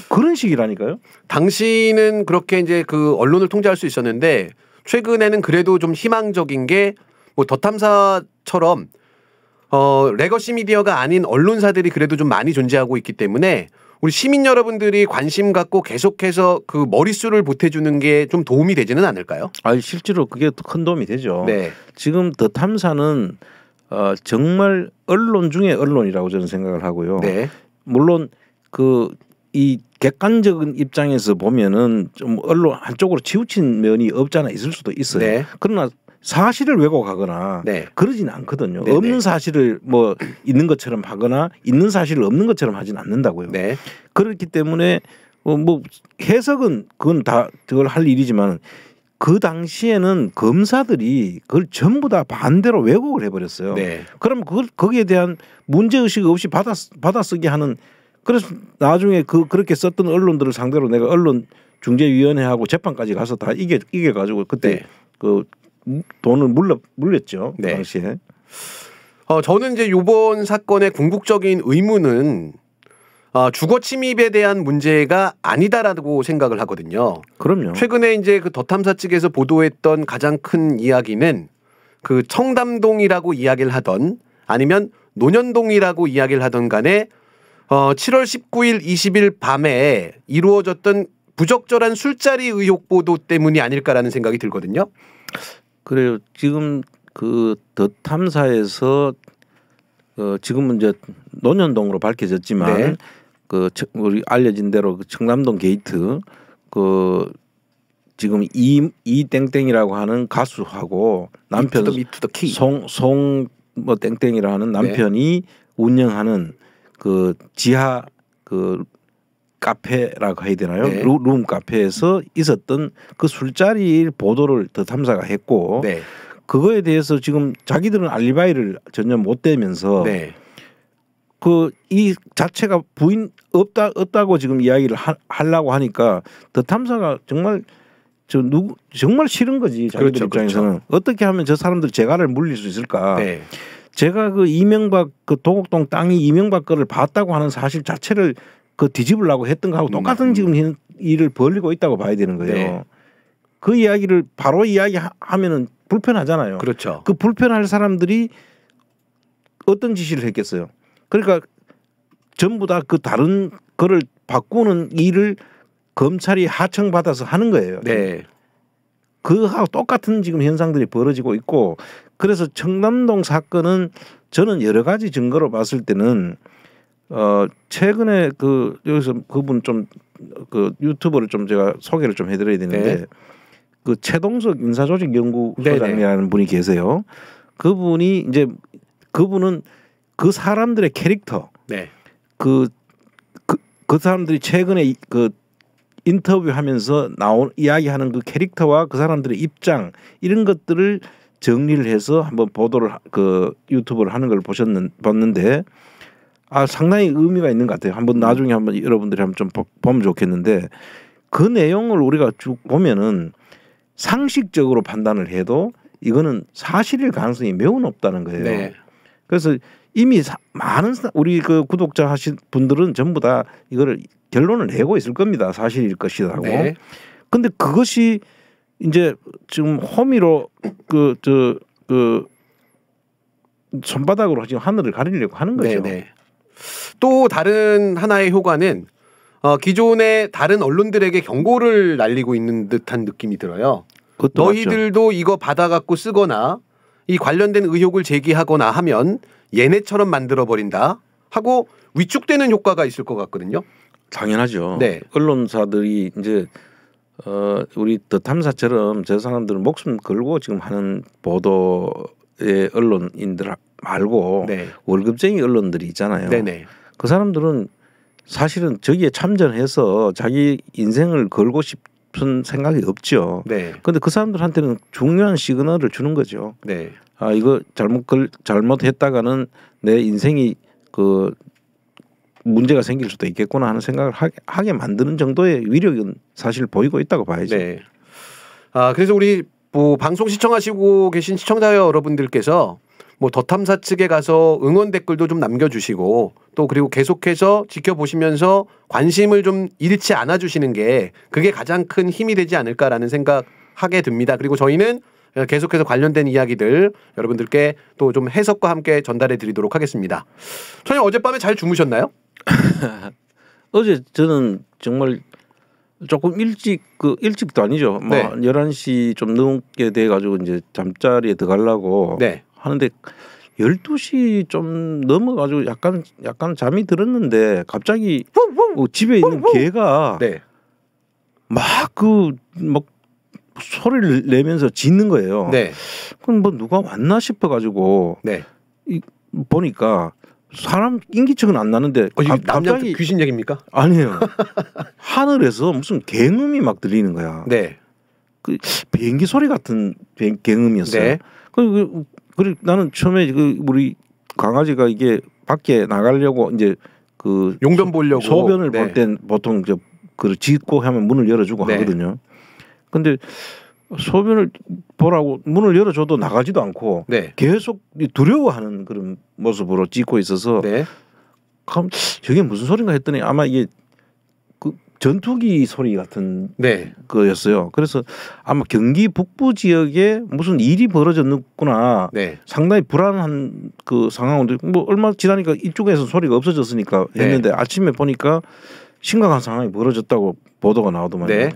그런 식이라니까요. 당시는 그렇게 이제 그 언론을 통제할 수 있었는데 최근에는 그래도 좀 희망적인 게 뭐 더탐사처럼 레거시 미디어가 아닌 언론사들이 그래도 좀 많이 존재하고 있기 때문에 우리 시민 여러분들이 관심 갖고 계속해서 그 머릿수를 보태주는 게 좀 도움이 되지는 않을까요? 아, 실제로 그게 큰 도움이 되죠. 네. 지금 더 탐사는 정말 언론 중에 언론이라고 저는 생각을 하고요. 네. 물론 이 객관적인 입장에서 보면은 좀 언론 한쪽으로 치우친 면이 없잖아 있을 수도 있어요. 네. 그러나 사실을 왜곡하거나 네. 그러지는 않거든요. 네네. 없는 사실을 뭐 있는 것처럼 하거나 있는 사실을 없는 것처럼 하지는 않는다고요. 네. 그렇기 때문에 뭐 해석은 그건 다 그걸 할 일이지만 그 당시에는 검사들이 그걸 전부 다 반대로 왜곡을 해버렸어요. 네. 그럼 거기에 대한 문제 의식 없이 받아쓰게 하는. 그래서 나중에 그렇게 썼던 언론들을 상대로 내가 언론중재위원회하고 재판까지 가서 다 이겨 가지고 그때 네. 그 돈을 물렸죠. 그 네. 당시에. 저는 이제 이번 사건의 궁극적인 의문은 주거 침입에 대한 문제가 아니다라고 생각을 하거든요. 그럼요. 최근에 이제 그 더 탐사 측에서 보도했던 가장 큰 이야기는 그 청담동이라고 이야기를 하던 아니면 논현동이라고 이야기를 하던 간에 7월 19일 20일 밤에 이루어졌던 부적절한 술자리 의혹 보도 때문이 아닐까라는 생각이 들거든요. 그래요. 지금 그 더 탐사에서 지금은 이제 논현동으로 밝혀졌지만 네. 우리 알려진 대로 그 청담동 게이트 지금 이땡땡이라고 하는 가수하고 남편 송 뭐 땡땡이라 하는 남편이 운영하는 그 지하 그 카페라고 해야 되나요? 네. 룸 카페에서 있었던 그 술자리 보도를 더 탐사가 했고 네. 그거에 대해서 지금 자기들은 알리바이를 전혀 못 대면서 네. 이 자체가 부인 없다고 지금 이야기를 하려고 하니까 더 탐사가 정말 정말 싫은 거지 자기들 그렇죠, 입장에서는. 그렇죠. 어떻게 하면 저 사람들 재갈을 물릴 수 있을까? 네. 제가 그 이명박 그 도곡동 땅이 이명박 거를 봤다고 하는 사실 자체를 뒤집으려고 했던 거하고 똑같은 지금 일을 벌리고 있다고 봐야 되는 거예요. 네. 그 이야기를 바로 이야기하면은 불편하잖아요. 그렇죠. 그 불편할 사람들이 어떤 지시를 했겠어요. 그러니까 전부 다 그 다른 거를 바꾸는 일을 검찰이 하청받아서 하는 거예요. 네. 그하고 똑같은 지금 현상들이 벌어지고 있고 그래서 청담동 사건은 저는 여러 가지 증거로 봤을 때는 최근에 여기서 그분 좀 유튜버를 좀 제가 소개를 좀 해드려야 되는데 네. 그 최동석 인사조직연구소장이라는 분이 계세요. 그분은 그 사람들의 캐릭터, 네. 그 사람들이 최근에 인터뷰하면서 이야기하는 그 캐릭터와 그 사람들의 입장 이런 것들을 정리를 해서 한번 보도를 유튜브를 하는 걸 봤는데 상당히 의미가 있는 것 같아요. 한번 나중에 한번 여러분들이 한번 좀 보면 좋겠는데 그 내용을 우리가 쭉 보면은 상식적으로 판단을 해도 이거는 사실일 가능성이 매우 높다는 거예요. 네. 그래서 이미 많은 우리 구독자 하신 분들은 전부 다 이거를 결론을 내고 있을 겁니다. 사실일 것이라고. 네. 근데 그것이 이제 지금 호미로 손바닥으로 지금 하늘을 가리려고 하는 거죠. 네. 또 다른 하나의 효과는 기존의 다른 언론들에게 경고를 날리고 있는 듯한 느낌이 들어요. 너희들도 맞죠. 이거 받아갖고 쓰거나 이 관련된 의혹을 제기하거나 하면 얘네처럼 만들어버린다 하고 위축되는 효과가 있을 것 같거든요. 당연하죠. 네. 언론사들이 이제 우리 더 탐사처럼 저 사람들은 목숨 걸고 지금 하는 보도의 언론인들 말고 네. 월급쟁이 언론들이 있잖아요. 네네. 그 사람들은 사실은 저기에 참전해서 자기 인생을 걸고 싶은 생각이 없죠. 네. 그런데 그 사람들한테는 중요한 시그널을 주는 거죠. 네. 이거 잘못했다가는 내 인생이 문제가 생길 수도 있겠구나 하는 생각을 하게 만드는 정도의 위력은 사실 보이고 있다고 봐야죠. 네. 그래서 우리 방송 시청하시고 계신 시청자 여러분들께서 더 탐사 측에 가서 응원 댓글도 좀 남겨주시고 또 그리고 계속해서 지켜보시면서 관심을 좀 잃지 않아 주시는 게 그게 가장 큰 힘이 되지 않을까라는 생각하게 듭니다. 그리고 저희는 계속해서 관련된 이야기들 여러분들께 또 좀 해석과 함께 전달해 드리도록 하겠습니다. 선생님 어젯밤에 잘 주무셨나요? 어제 저는 정말 조금 일찍도 아니죠. 뭐 11시 좀 넘게 돼 가지고 이제 잠자리에 들어가려고 하는데 12시 좀 넘어 가지고 약간 잠이 들었는데 갑자기 집에 있는 개가 막 소리를 내면서 짖는 거예요. 그럼 뭐 누가 왔나 싶어 가지고 보니까 사람 인기척은 안 나는데 갑자기 귀신 얘기입니까? 아니에요. 하늘에서 무슨 갱음이 막 들리는 거야. 그 비행기 소리 같은 갱음이었어요. 그리고 나는 처음에 우리 강아지가 이게 밖에 나가려고 이제 그 용변 보려고 소변을 볼 땐 보통 그 짖고 하면 문을 열어주고 하거든요. 근데 소변을 보라고 문을 열어줘도 나가지도 않고 계속 두려워하는 그런 모습으로 짖고 있어서 그럼 저게 무슨 소린가 했더니 아마 이게 그 전투기 소리 같은 거였어요. 그래서 아마 경기 북부 지역에 무슨 일이 벌어졌구나. 상당히 불안한 그 상황인데 뭐 얼마 지나니까 이쪽에서 소리가 없어졌으니까 했는데 아침에 보니까 심각한 상황이 벌어졌다고 보도가 나오더만요.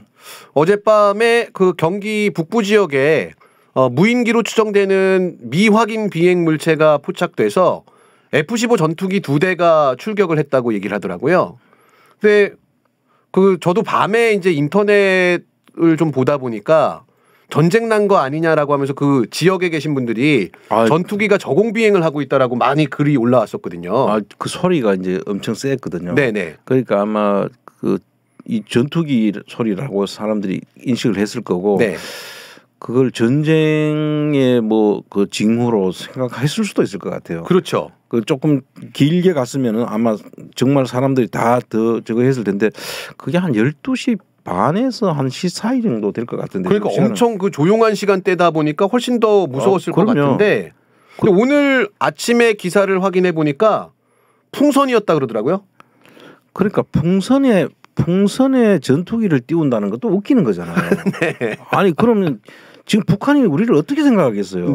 어젯밤에 그 경기 북부 지역에 무인기로 추정되는 미확인 비행 물체가 포착돼서 F-15 전투기 2대가 출격을 했다고 얘기를 하더라고요. 근데 저도 밤에 이제 인터넷을 좀 보다 보니까 전쟁 난 거 아니냐라고 하면서 그 지역에 계신 분들이 전투기가 저공 비행을 하고 있다라고 많이 글이 올라왔었거든요. 그 소리가 이제 엄청 셌거든요. 그러니까 아마 이 전투기 소리라고 사람들이 인식을 했을 거고 그걸 전쟁의 뭐 그 징후로 생각했을 수도 있을 것 같아요. 그렇죠. 그 조금 길게 갔으면은 아마 정말 사람들이 다 더 저거 했을 텐데 그게 한 12시 반에서 한 1시 사이 정도 될 것 같은데. 그러니까 엄청 그 조용한 시간대다 보니까 훨씬 더 무서웠을 것 같은데. 근데 오늘 아침에 기사를 확인해 보니까 풍선이었다 그러더라고요. 그러니까 풍선에 전투기를 띄운다는 것도 웃기는 거잖아요. 아니 그러면 지금 북한이 우리를 어떻게 생각하겠어요?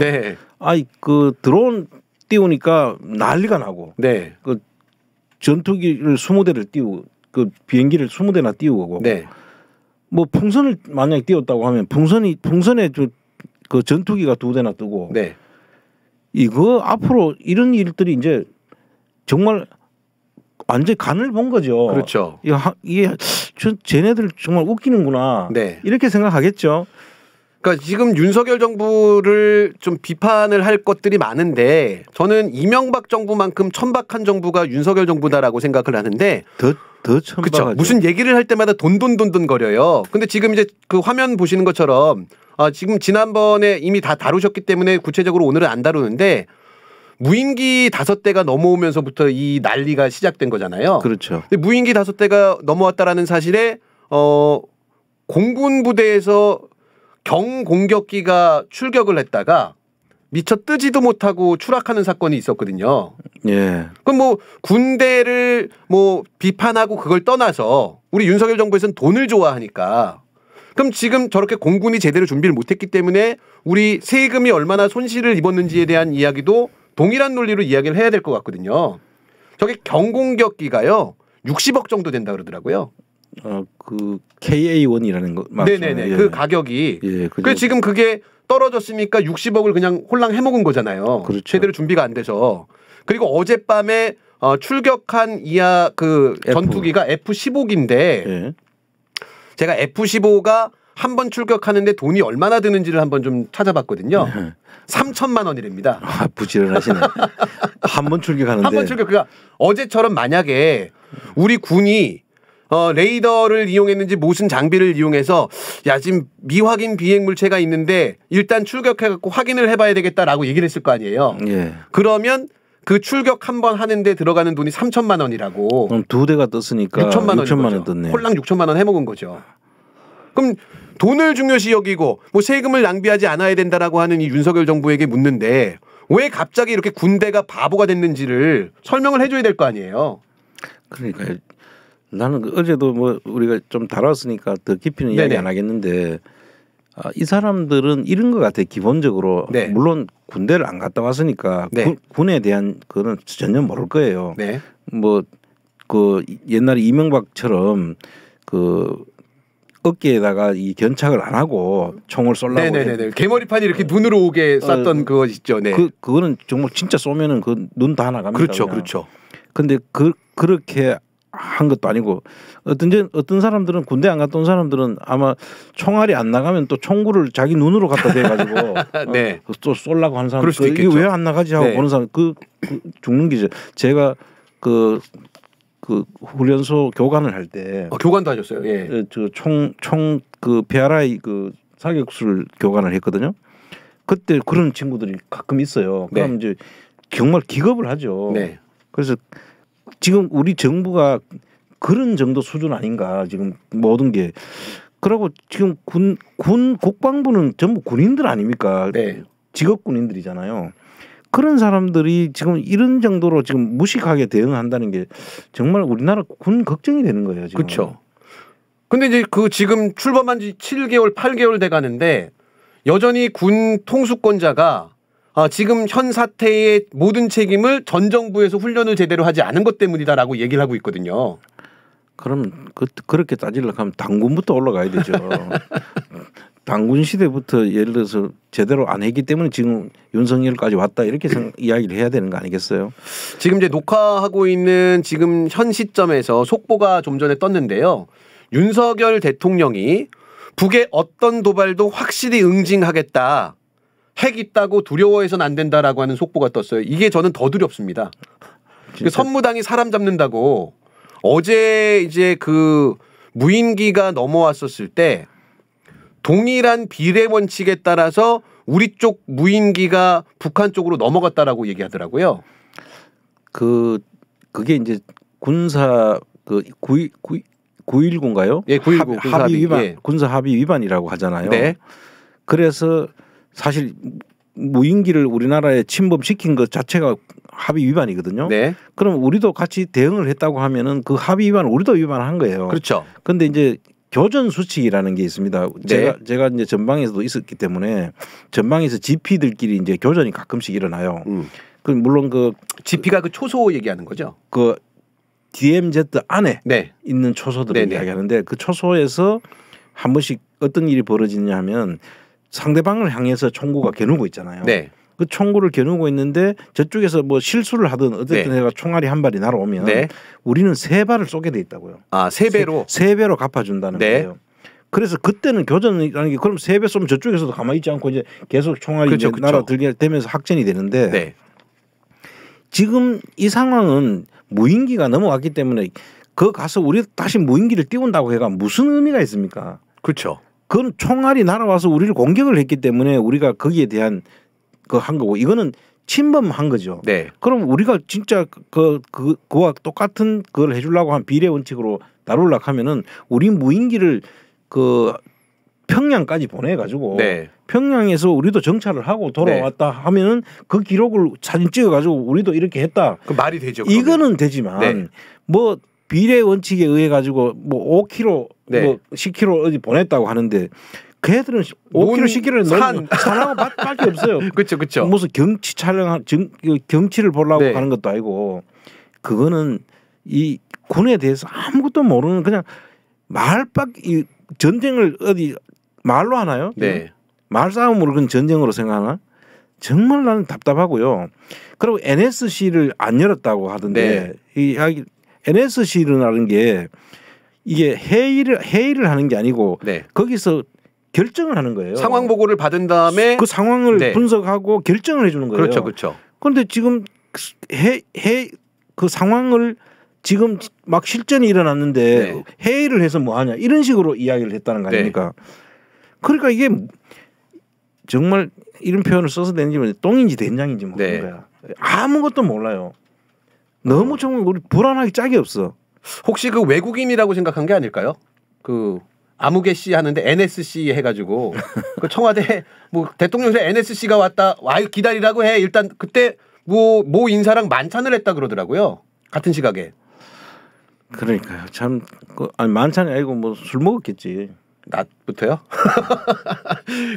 아니 그 드론 띄우니까 난리가 나고 그 전투기를 20대를 띄우고 그 비행기를 20대나 띄우고 뭐 풍선을 만약에 띄웠다고 하면 풍선에 그 전투기가 2대나 뜨고 이거 앞으로 이런 일들이 이제 정말 완전히 간을 본 거죠. 그렇죠. 이게 쟤네들 정말 웃기는구나. 이렇게 생각하겠죠. 그러니까 지금 윤석열 정부를 좀 비판을 할 것들이 많은데 저는 이명박 정부만큼 천박한 정부가 윤석열 정부다라고 생각을 하는데 더 천박하죠. 그렇죠. 무슨 얘기를 할 때마다 돈돈 거려요. 근데 지금 이제 그 화면 보시는 것처럼 지금 지난번에 이미 다 다루셨기 때문에 구체적으로 오늘은 안 다루는데 무인기 5대가 넘어오면서부터 이 난리가 시작된 거잖아요. 그렇죠. 근데 무인기 5대가 넘어왔다라는 사실에 공군 부대에서 경공격기가 출격을 했다가 미처 뜨지도 못하고 추락하는 사건이 있었거든요. 그럼 뭐 군대를 뭐 비판하고 그걸 떠나서 우리 윤석열 정부에서는 돈을 좋아하니까 그럼 지금 저렇게 공군이 제대로 준비를 못했기 때문에 우리 세금이 얼마나 손실을 입었는지에 대한 이야기도 동일한 논리로 이야기를 해야 될 것 같거든요. 저게 경공격기가요 60억 정도 된다 그러더라고요. 그 KA1이라는 거 맞죠? 네네네. 그 가격이. 그래서 지금 그게 떨어졌으니까 60억을 그냥 홀랑 해먹은 거잖아요. 그렇죠. 제대로 준비가 안 돼서. 그리고 어젯밤에 출격한 이하 그 전투기가 F-15기인데 제가 F-15가 한 번 출격하는데 돈이 얼마나 드는지를 한번 좀 찾아봤거든요. 3천만 원이랍니다. 부지런하시네. 한 번 출격하는데. 한 번 출격. 그러니까 어제처럼 만약에 우리 군이 레이더를 이용했는지 무슨 장비를 이용해서 야 지금 미확인 비행 물체가 있는데 일단 출격해갖고 확인을 해봐야 되겠다라고 얘기를 했을 거 아니에요. 그러면 그 출격 한 번 하는데 들어가는 돈이 3천만 원이라고. 그럼 2대가 떴으니까 6천만 원 떴네. 홀랑 6천만 원 해먹은 거죠. 그럼 돈을 중요시 여기고 뭐 세금을 낭비하지 않아야 된다라고 하는 이 윤석열 정부에게 묻는데 왜 갑자기 이렇게 군대가 바보가 됐는지를 설명을 해줘야 될 거 아니에요. 그러니까 나는 어제도 뭐 우리가 좀 다뤘으니까 더 깊이는 이야기 안 하겠는데 이 사람들은 이런 것 같아. 기본적으로 물론 군대를 안 갔다 왔으니까 군에 대한 그거는 전혀 모를 거예요. 뭐 그 옛날에 이명박처럼 그 어깨에다가 이 견착을 안 하고 총을 쏠라고. 네네네. 개머리판이 이렇게 눈으로 오게 쐈던 그거 있죠. 네. 그거는 정말 진짜 쏘면은 그 눈 다 나갑니다. 그렇죠, 그냥. 그렇죠. 근데 그렇게 한 것도 아니고 어떤 사람들은 군대 안 갔다 온 사람들은 아마 총알이 안 나가면 또 총구를 자기 눈으로 갖다 대가지고 네. 또 쏠라고 하는 사람. 이게 왜 안 나가지 하고 네. 보는 사람 그 죽는 기죠. 제가 그 훈련소 교관을 할 때 교관도 하셨어요. 예. 총 그 PRI 그 사격술 교관을 했거든요. 그때 그런 친구들이 가끔 있어요. 그럼 이제 정말 기겁을 하죠. 네. 그래서 지금 우리 정부가 그런 정도 수준 아닌가 지금 모든 게. 그러고 지금 군 국방부는 전부 군인들 아닙니까? 네. 직업 군인들이잖아요. 그런 사람들이 지금 이런 정도로 지금 무식하게 대응한다는 게 정말 우리나라 군 걱정이 되는 거예요. 지금. 그렇죠. 근데 이제 그 지금 출범한 지 7개월, 8개월 돼 가는데 여전히 군 통수권자가 지금 현 사태의 모든 책임을 전 정부에서 훈련을 제대로 하지 않은 것 때문이다라고 얘기를 하고 있거든요. 그럼 그렇게 따지려고 하면 당군부터 올라가야 되죠. 당군 시대부터 예를 들어서 제대로 안 했기 때문에 지금 윤석열까지 왔다 이렇게 이야기를 해야 되는 거 아니겠어요? 지금 이제 녹화하고 있는 지금 현 시점에서 속보가 좀 전에 떴는데요. 윤석열 대통령이 북의 어떤 도발도 확실히 응징하겠다. 핵 있다고 두려워해서는 안 된다라고 하는 속보가 떴어요. 이게 저는 더 두렵습니다. 선무당이 사람 잡는다고 어제 이제 그 무인기가 넘어왔었을 때 동일한 비례 원칙에 따라서 우리 쪽 무인기가 북한 쪽으로 넘어갔다라고 얘기하더라고요. 그게 이제 군사 그 919인가요? 예, 919 합의 위반, 예. 군사 합의 위반이라고 하잖아요. 네. 그래서 사실 무인기를 우리나라에 침범시킨 것 자체가 합의 위반이거든요. 네. 그럼 우리도 같이 대응을 했다고 하면은 그 합의 위반을 우리도 위반한 거예요. 그렇죠. 그런데 이제 교전 수칙이라는 게 있습니다. 네. 제가 이제 전방에서도 있었기 때문에 전방에서 GP들끼리 이제 교전이 가끔씩 일어나요. 그 물론 그 GP가 그 초소 얘기하는 거죠. 그 DMZ 안에 네. 있는 초소들을 이야기하는데 그 초소에서 한 번씩 어떤 일이 벌어지냐 하면 상대방을 향해서 총구가 겨누고 있잖아요. 네. 그 총구를 겨누고 있는데 저쪽에서 뭐 실수를 하든 어쨌든 내가 총알이 한 발이 날아오면 우리는 3발을 쏘게 돼 있다고요. 3배로? 3배로 갚아준다는 거예요. 그래서 그때는 교전이라는 게 그럼 3배 쏘면 저쪽에서도 가만히 있지 않고 이제 계속 총알이 그렇죠, 날아들게 되면서 확전이 되는데 지금 이 상황은 무인기가 넘어왔기 때문에 그 가서 우리 다시 무인기를 띄운다고 해가 무슨 의미가 있습니까? 그렇죠. 그건 총알이 날아와서 우리를 공격을 했기 때문에 우리가 거기에 대한 그 한 거고 이거는 침범한 거죠. 네. 그럼 우리가 진짜 그와 똑같은 그걸 해주려고 한 비례 원칙으로 다루려고 하면은 우리 무인기를 그 평양까지 보내가지고 평양에서 우리도 정찰을 하고 돌아왔다 하면은 그 기록을 사진 찍어가지고 우리도 이렇게 했다. 그 말이 되죠. 그러면. 이거는 되지만 뭐 비례 원칙에 의해 가지고 뭐 5km, 뭐 10km 어디 보냈다고 하는데. 걔들은 5km, 10km는 산하고 밖에 없어요. 그렇죠, 그렇죠. 무슨 경치 경치를 보려고 가는 것도 아니고 그거는 이 군에 대해서 아무것도 모르는 그냥 이 전쟁을 어디 말로 하나요? 말싸움으로 그런 전쟁으로 생각하나? 정말 나는 답답하고요. 그리고 NSC를 안 열었다고 하던데 이 NSC라는 게 이게 회의를 하는 게 아니고 거기서 결정을 하는 거예요. 상황 보고를 받은 다음에 그 상황을 분석하고 결정을 해주는 거예요. 그렇죠, 그렇죠. 그런데 지금 그 상황을 지금 막 실전이 일어났는데 회의를 해서 뭐 하냐 이런 식으로 이야기를 했다는 거 아닙니까? 그러니까 이게 정말 이런 표현을 써서 되는지 똥인지 된장인지 모르는 거야. 아무것도 몰라요. 너무 정말 우리 불안하기 짝이 없어. 혹시 그 외국인이라고 생각한 게 아닐까요? 그 아무개 씨 하는데 NSC 해가지고 그 청와대 뭐 대통령실 NSC가 왔다 기다리라고 해 일단 그때 뭐 인사랑 만찬을 했다 그러더라고요. 같은 시각에. 그러니까요. 참 아니 만찬이 아니고 뭐 술 먹었겠지. 낮부터요?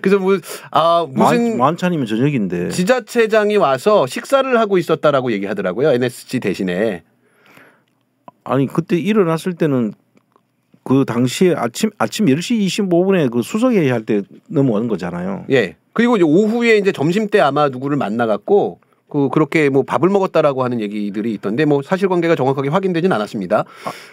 그래서 무슨 만찬이면 저녁인데 지자체장이 와서 식사를 하고 있었다라고 얘기하더라고요. NSC 대신에. 아니 그때 일어났을 때는 그 당시에 아침 10시 25분에 그 수석회의 할 때 넘어가는 거잖아요. 예. 그리고 이제 오후에 이제 점심 때 아마 누구를 만나갖고 그렇게 뭐 밥을 먹었다라고 하는 얘기들이 있던데 뭐 사실관계가 정확하게 확인되진 않았습니다.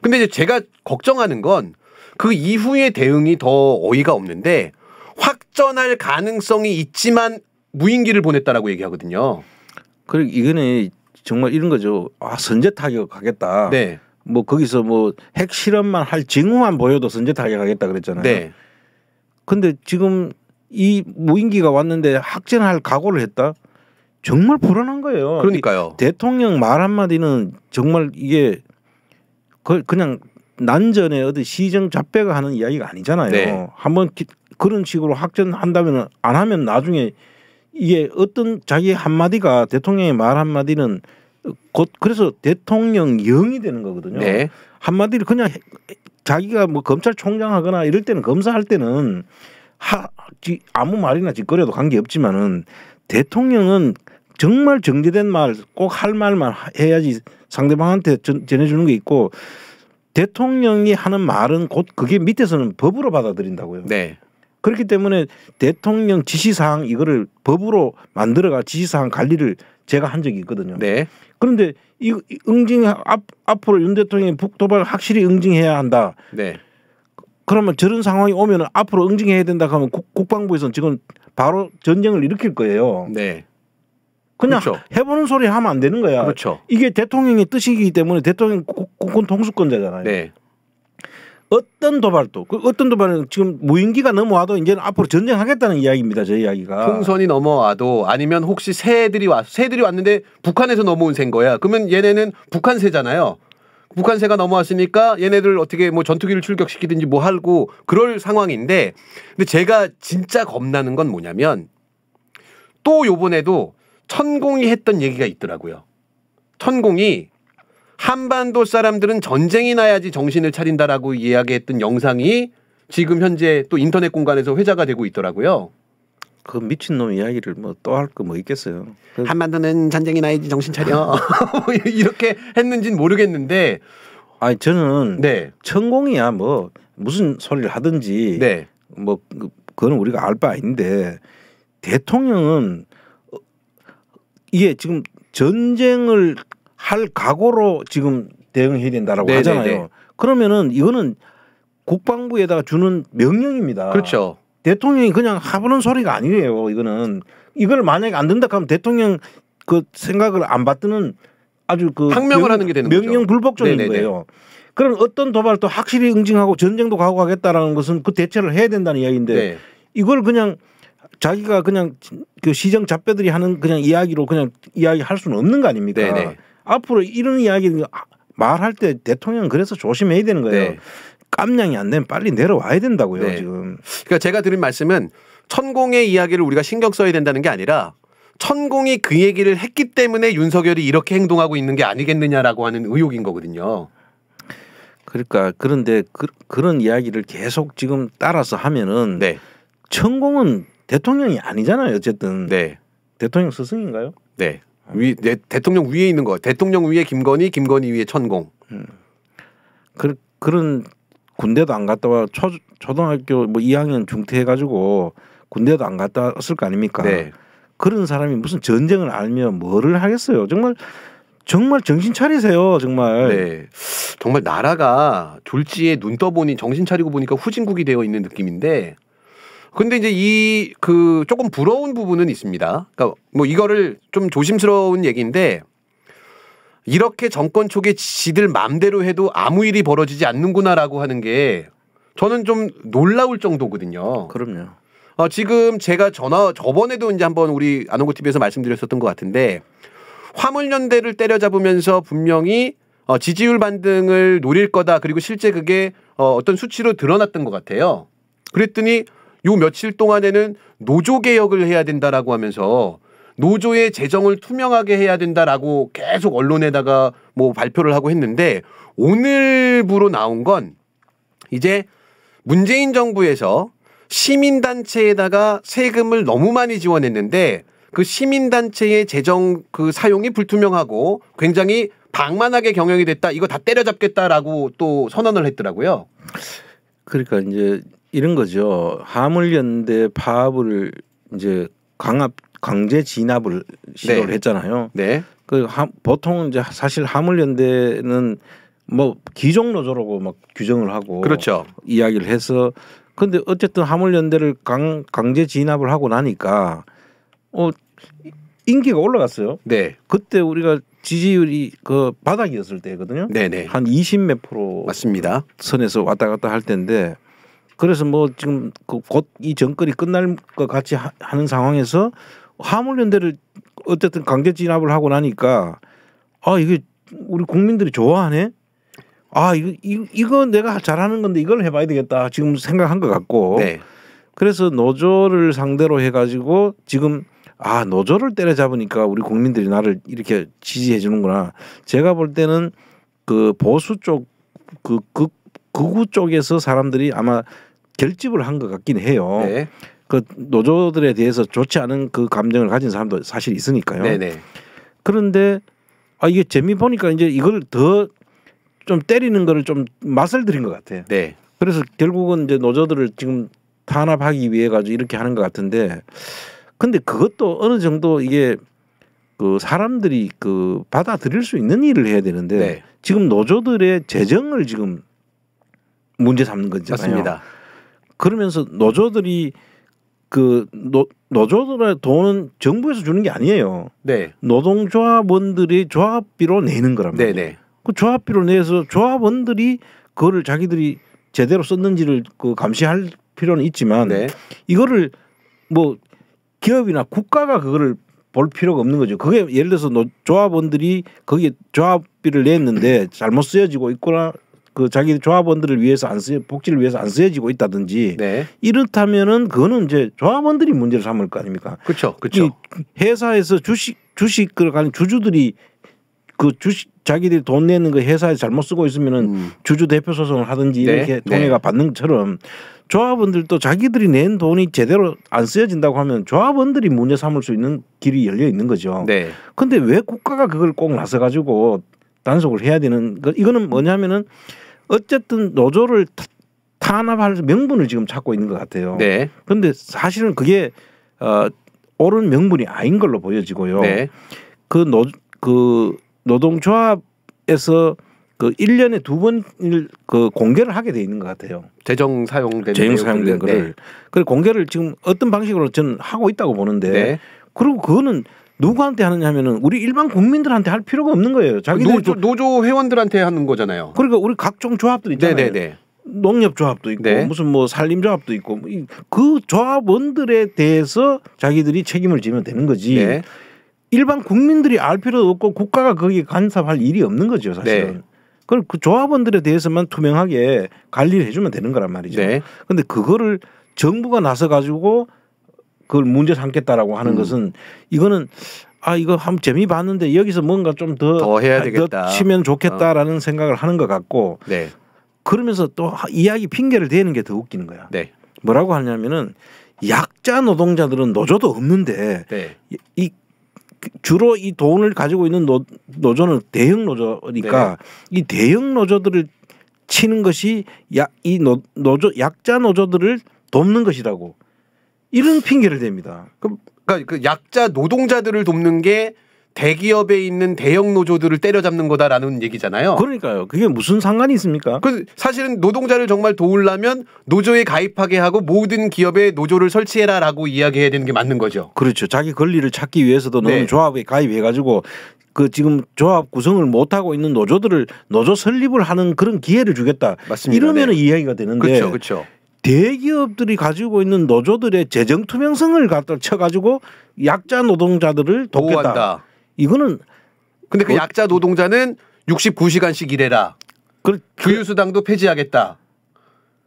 근데 이제 제가 걱정하는 건 그 이후의 대응이 더 어이가 없는데 확전할 가능성이 있지만 무인기를 보냈다라고 얘기하거든요. 그리고 이거는 정말 이런 거죠. 선제 타격하겠다. 네. 뭐 거기서 뭐 핵 실험만 할 징후만 보여도 선제 타격하겠다 그랬잖아요. 네. 근데 지금 이 무인기가 왔는데 확전할 각오를 했다. 정말 불안한 거예요. 그러니까요. 대통령 말 한마디는 정말 이게 그냥 난전에 어디 시정 잡배가 하는 이야기가 아니잖아요. 네. 한번 그런 식으로 확전한다면 안 하면 나중에 이게 어떤 자기 한마디가 대통령의 말 한마디는 곧 그래서 대통령령이 되는 거거든요. 네. 한마디를 그냥 자기가 뭐 검찰총장 하거나 이럴 때는 검사할 때는 아무 말이나 짓거려도 관계없지만은 대통령은 정말 정제된 말 꼭 할 말만 해야지 상대방한테 전해주는 게 있고 대통령이 하는 말은 곧 그게 밑에서는 법으로 받아들인다고요. 네. 그렇기 때문에 대통령 지시사항 이거를 법으로 만들어가 지시사항 관리를 제가 한 적이 있거든요. 네. 그런데 이 앞으로 윤 대통령이 북도발 확실히 응징해야 한다. 네. 그러면 저런 상황이 오면 앞으로 응징해야 된다 하면 국방부에서는 지금 바로 전쟁을 일으킬 거예요. 네. 그냥 그렇죠. 해보는 소리 하면 안 되는 거야. 그렇죠. 이게 대통령의 뜻이기 때문에 대통령 국군 통수권자잖아요. 네. 어떤 도발도 어떤 도발은 지금 무인기가 넘어와도 이제는 앞으로 전쟁하겠다는 이야기입니다. 저 이야기가. 총선이 넘어와도 아니면 혹시 새들이 왔는데 북한에서 넘어온 새인 거야. 그러면 얘네는 북한새잖아요. 북한새가 넘어왔으니까 얘네들 어떻게 뭐 전투기를 출격시키든지 뭐 하고 그럴 상황인데 근데 제가 진짜 겁나는 건 뭐냐면 또 요번에도 천공이 했던 얘기가 있더라고요. 천공이 한반도 사람들은 전쟁이 나야지 정신을 차린다라고 이야기했던 영상이 지금 현재 또 인터넷 공간에서 회자가 되고 있더라고요. 그 미친놈 이야기를 뭐 또 할 거 뭐 있겠어요. 한반도는 전쟁이 나야지 정신 차려. 이렇게 했는지는 모르겠는데 아니 저는 네. 천공이야 뭐 무슨 소리를 하든지 네. 뭐 그거는 우리가 알 바 아닌데 대통령은 이게 지금 전쟁을 할 각오로 지금 대응해야 된다라고 네네네. 하잖아요. 그러면은 이거는 국방부에다가 주는 명령입니다. 그렇죠. 대통령이 그냥 하부는 소리가 아니에요. 이거는 이걸 만약에 안 된다 하면 대통령 그 생각을 안 받드는 아주 그 항명을 하는 게 되는 거죠. 명령 불복종인 네네네. 거예요. 그럼 어떤 도발도 확실히 응징하고 전쟁도 각오하겠다라는 것은 그 대처를 해야 된다는 이야기인데 네. 이걸 그냥 자기가 그냥 그 시정 잡배들이 하는 그냥 이야기로 그냥 이야기할 수는 없는 거 아닙니까? 네네. 앞으로 이런 이야기 말할 때 대통령 그래서 조심해야 되는 거예요. 네. 깜냥이 안 되면 빨리 내려와야 된다고요. 네. 지금. 그러니까 제가 드린 말씀은 천공의 이야기를 우리가 신경 써야 된다는 게 아니라 천공이 그 얘기를 했기 때문에 윤석열이 이렇게 행동하고 있는 게 아니겠느냐라고 하는 의혹인 거거든요. 그러니까 그런데 그런 이야기를 계속 지금 따라서 하면은 네. 천공은 대통령이 아니잖아요. 어쨌든 네. 대통령 스승인가요? 네. 대통령 위에 있는 거. 대통령 위에 김건희, 김건희 위에 천공. 그런 군대도 안 갔다 와 초등학교 뭐 2학년 중퇴해가지고 군대도 안 갔다 왔을 거 아닙니까? 네. 그런 사람이 무슨 전쟁을 알면 뭐를 하겠어요? 정말 정신 차리세요, 정말. 네. 정말 나라가 졸지에 눈 떠보니 정신 차리고 보니까 후진국이 되어 있는 느낌인데 근데 이제 조금 부러운 부분은 있습니다. 그러니까 뭐 이거를 좀 조심스러운 얘기인데 이렇게 정권 초기에 지들 맘대로 해도 아무 일이 벌어지지 않는구나라고 하는 게 저는 좀 놀라울 정도거든요. 그럼요. 지금 제가 저번에도 이제 한번 우리 아농구 TV에서 말씀드렸었던 것 같은데 화물연대를 때려잡으면서 분명히 지지율 반등을 노릴 거다. 그리고 실제 그게 어떤 수치로 드러났던 것 같아요. 그랬더니 요 며칠 동안에는 노조 개혁을 해야 된다라고 하면서 노조의 재정을 투명하게 해야 된다라고 계속 언론에다가 뭐 발표를 하고 했는데 오늘부로 나온 건 이제 문재인 정부에서 시민단체에다가 세금을 너무 많이 지원했는데 그 시민단체의 재정 그 사용이 불투명하고 굉장히 방만하게 경영이 됐다. 이거 다 때려잡겠다라고 또 선언을 했더라고요. 그러니까 이제 이런 거죠. 화물연대 파업을 이제 강제 진압을 시도를 했잖아요. 네. 보통 이제 사실 화물연대는 뭐 기종노조라고 막 규정을 하고 그렇죠. 이야기를 해서 근데 어쨌든 화물연대를 강제 진압을 하고 나니까 인기가 올라갔어요. 네. 그때 우리가 지지율이 그 바닥이었을 때거든요. 네네. 한 20몇 프로 맞습니다. 선에서 왔다 갔다 할 때인데 그래서 뭐 지금 곧 이 정권이 끝날 것 같이 하는 상황에서 화물연대를 어쨌든 강제 진압을 하고 나니까 이게 우리 국민들이 좋아하네. 이거 내가 잘하는 건데 이걸 해봐야 되겠다 지금 생각한 것 같고. 네. 그래서 노조를 상대로 해가지고 지금 노조를 때려잡으니까 우리 국민들이 나를 이렇게 지지해 주는구나. 제가 볼 때는 그 보수 쪽 극우 쪽에서 사람들이 아마 결집을 한 것 같긴 해요. 네. 그 노조들에 대해서 좋지 않은 그 감정을 가진 사람도 사실 있으니까요. 네네. 그런데 이게 재미 보니까 이제 이걸 더 좀 때리는 거를 좀 맛을 들인 것 같아요. 네. 그래서 결국은 이제 노조들을 지금 탄압하기 위해 가지고 이렇게 하는 것 같은데, 근데 그것도 어느 정도 이게 그 사람들이 그 받아들일 수 있는 일을 해야 되는데 네. 지금 노조들의 재정을 지금 문제 삼는 거잖아요. 맞습니다. 그러면서 노조들이 그 노조들의 돈은 정부에서 주는 게 아니에요. 네. 노동조합원들이 조합비로 내는 거란 말이에요. 네네. 그 조합비로 내서 조합원들이 그거를 자기들이 제대로 썼는지를 그 감시할 필요는 있지만 네. 이거를 뭐 기업이나 국가가 그거를 볼 필요가 없는 거죠. 그게 예를 들어서 조합원들이 거기에 조합비를 냈는데 잘못 쓰여지고 있거나 그 자기 조합원들을 위해서 복지를 위해서 안 쓰여지고 있다든지 네. 이렇다면은 그거는 이제 조합원들이 문제를 삼을 거 아닙니까? 그렇죠. 그렇죠. 회사에서 주식을 가진 주주들이 그 주식 자기들이 돈 내는 거 회사에 잘못 쓰고 있으면은 주주 대표 소송을 하든지 네. 이렇게 돈해가 받는 것처럼 조합원들도 자기들이 낸 돈이 제대로 안 쓰여진다고 하면 조합원들이 문제 삼을 수 있는 길이 열려 있는 거죠. 네. 근데 왜 국가가 그걸 꼭 나서 가지고 단속을 해야 되는 이거는 뭐냐면은 어쨌든 노조를 탄압할 명분을 지금 찾고 있는 것 같아요. 네. 그런데 사실은 그게 옳은 명분이 아닌 걸로 보여지고요. 네. 그 노동조합에서 그 1년에 2번을 그 공개를 하게 돼 있는 것 같아요. 재정 사용된 거를. 네. 그리고 공개를 지금 어떤 방식으로 저는 하고 있다고 보는데 네. 그리고 그거는 누구한테 하느냐 하면은 우리 일반 국민들한테 할 필요가 없는 거예요. 노조 회원들한테 하는 거잖아요. 그러니까 우리 각종 조합들 있잖아요. 네네네. 농협조합도 있고 네. 무슨 뭐 산림조합도 있고 그 조합원들에 대해서 자기들이 책임을 지면 되는 거지. 네. 일반 국민들이 알 필요도 없고 국가가 거기에 간섭할 일이 없는 거죠, 사실은. 네. 그럼 그 조합원들에 대해서만 투명하게 관리를 해주면 되는 거란 말이죠. 네. 그런데 그거를 정부가 나서 가지고 그걸 문제 삼겠다라고 하는 것은 이거는 이거 한번 재미 봤는데 여기서 뭔가 좀 더 해야 되겠다. 더 치면 좋겠다라는 생각을 하는 것 같고. 네. 그러면서 또 이야기 핑계를 대는 게 더 웃기는 거야. 네. 뭐라고 하냐면은 약자 노동자들은 노조도 없는데 네. 주로 이 돈을 가지고 있는 노조는 대형 노조니까 이 대형 노조들을 치는 것이 약자 노조들을 돕는 것이라고 이런 핑계를 댑니다. 그러니까 그 약자 노동자들을 돕는 게 대기업에 있는 대형 노조들을 때려잡는 거다라는 얘기잖아요. 그러니까요. 그게 무슨 상관이 있습니까? 사실은 노동자를 정말 도우려면 노조에 가입하게 하고 모든 기업에 노조를 설치해라라고 이야기해야 되는 게 맞는 거죠. 그렇죠. 자기 권리를 찾기 위해서도 너는 조합에 가입해가지고 그 지금 조합 구성을 못하고 있는 노조들을 노조 설립을 하는 그런 기회를 주겠다. 맞습니다. 이러면은 이야기가 되는데. 그렇죠. 대기업들이 가지고 있는 노조들의 재정 투명성을 갖다 쳐가지고 약자 노동자들을 돕겠다. 보호한다. 이거는 근데 그 약자 노동자는 69시간씩 일해라. 주휴수당도 폐지하겠다.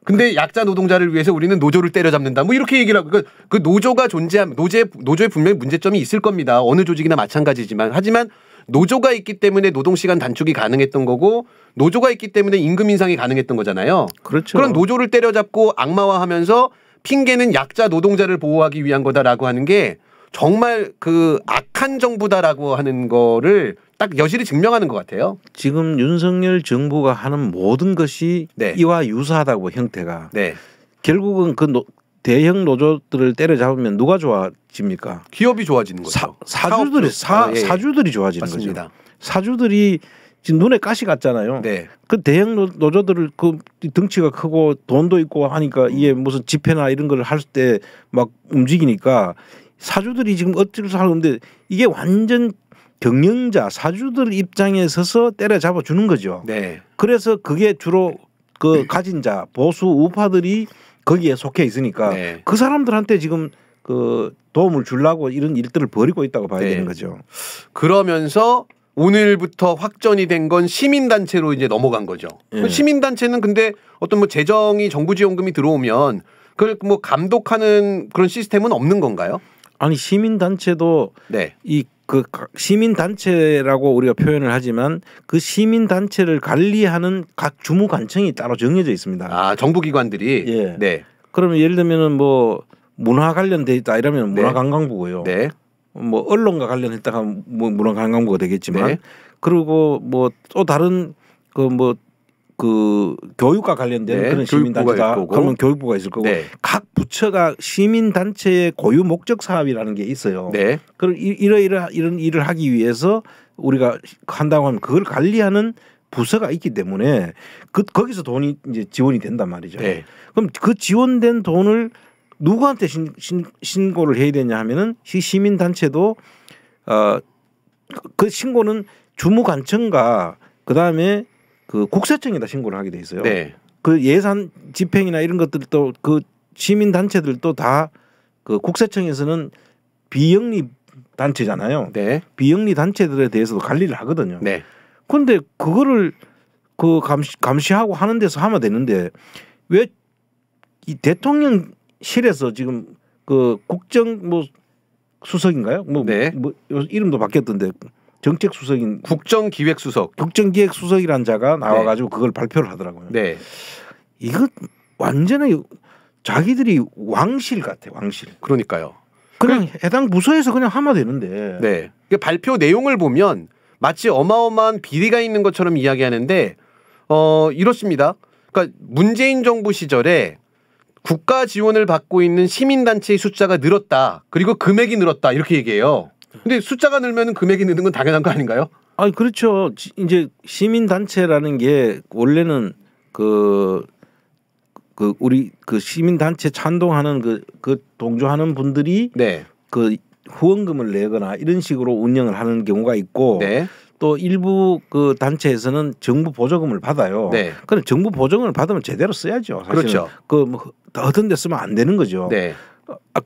근데 약자 노동자를 위해서 우리는 노조를 때려잡는다. 뭐 이렇게 얘기를 하고 그 노조가 존재함 노조에 분명히 문제점이 있을 겁니다. 어느 조직이나 마찬가지지만 하지만 노조가 있기 때문에 노동시간 단축이 가능했던 거고 노조가 있기 때문에 임금 인상이 가능했던 거잖아요. 그렇죠. 그런 노조를 때려잡고 악마화하면서 핑계는 약자 노동자를 보호하기 위한 거다라고 하는 게 정말 그 악한 정부다라고 하는 거를 딱 여실히 증명하는 것 같아요. 지금 윤석열 정부가 하는 모든 것이 네. 이와 유사하다고 형태가. 네. 결국은 그 대형 노조들을 때려잡으면 누가 좋아집니까? 기업이 좋아지는 거죠. 사주들이 좋아지는 맞습니다. 거죠. 사주들이 지금 눈에 가시 같잖아요. 네. 그 대형 노조들을 그 덩치가 크고 돈도 있고 하니까 이게 무슨 집회나 이런 걸 할 때 막 움직이니까 사주들이 지금 어쩔 수 없는데 이게 완전 경영자 사주들 입장에 서서 때려잡아 주는 거죠. 네. 그래서 그게 주로 그 가진 자 보수 우파들이 거기에 속해 있으니까 네. 그 사람들한테 지금 그 도움을 주려고 이런 일들을 벌이고 있다고 봐야 네. 되는 거죠. 그러면서 오늘부터 확정이 된 건 시민단체로 이제 넘어간 거죠. 네. 시민단체는 근데 어떤 뭐 재정이 정부 지원금이 들어오면 그걸 뭐 감독하는 그런 시스템은 없는 건가요? 아니 시민단체도 네. 그 시민단체라고 우리가 표현을 하지만 그 시민단체를 관리하는 각 주무관청이 따로 정해져 있습니다. 아 정부 기관들이. 예. 네. 그러면 예를 들면은 뭐 문화 관련돼 있다 이러면 문화관광부고요. 네. 뭐 언론과 관련했다가 뭐 문화관광부가 되겠지만 네. 그리고 뭐 또 다른 그 교육과 관련된 네. 그런 시민단체다. 그러면 교육부가 있을 거고 네. 각 부처가 시민단체의 고유 목적 사업이라는 게 있어요. 네. 그럼 이런 일을 하기 위해서 우리가 한다고 하면 그걸 관리하는 부서가 있기 때문에 거기서 돈이 이제 지원이 된단 말이죠. 네. 그럼 그 지원된 돈을 누구한테 신고를 해야 되냐 하면은 시민단체도 그 신고는 주무관청과 그다음에 그 국세청에다 신고를 하게 돼 있어요. 네. 그 예산 집행이나 이런 것들도 그 시민 단체들도 다 그 국세청에서는 비영리 단체잖아요. 네. 비영리 단체들에 대해서도 관리를 하거든요. 네. 그런데 그거를 그 감시하고 하는 데서 하면 되는데 왜 이 대통령실에서 지금 그 국정 뭐 수석인가요? 뭐 이름도 바뀌었던데. 정책수석인 국정기획수석이란 자가 나와가지고 네. 그걸 발표를 하더라고요. 네. 이거 완전히 자기들이 왕실 같아, 왕실. 그러니까요. 그냥 해당 부서에서 그냥 하면 되는데. 네. 발표 내용을 보면 마치 어마어마한 비리가 있는 것처럼 이야기하는데 이렇습니다. 그러니까 문재인 정부 시절에 국가 지원을 받고 있는 시민단체의 숫자가 늘었다. 그리고 금액이 늘었다. 이렇게 얘기해요. 근데 숫자가 늘면 금액이 느는 건 당연한 거 아닌가요? 아니 그렇죠. 이제 시민단체라는 게 원래는 그 우리 그 시민단체 찬동하는 그 동조하는 분들이 네. 그 후원금을 내거나 이런 식으로 운영을 하는 경우가 있고 네. 또 일부 그 단체에서는 정부 보조금을 받아요. 네. 그럼 정부 보조금을 받으면 제대로 써야죠. 사실은. 그렇죠. 그 뭐 어떤 데 쓰면 안 되는 거죠. 네.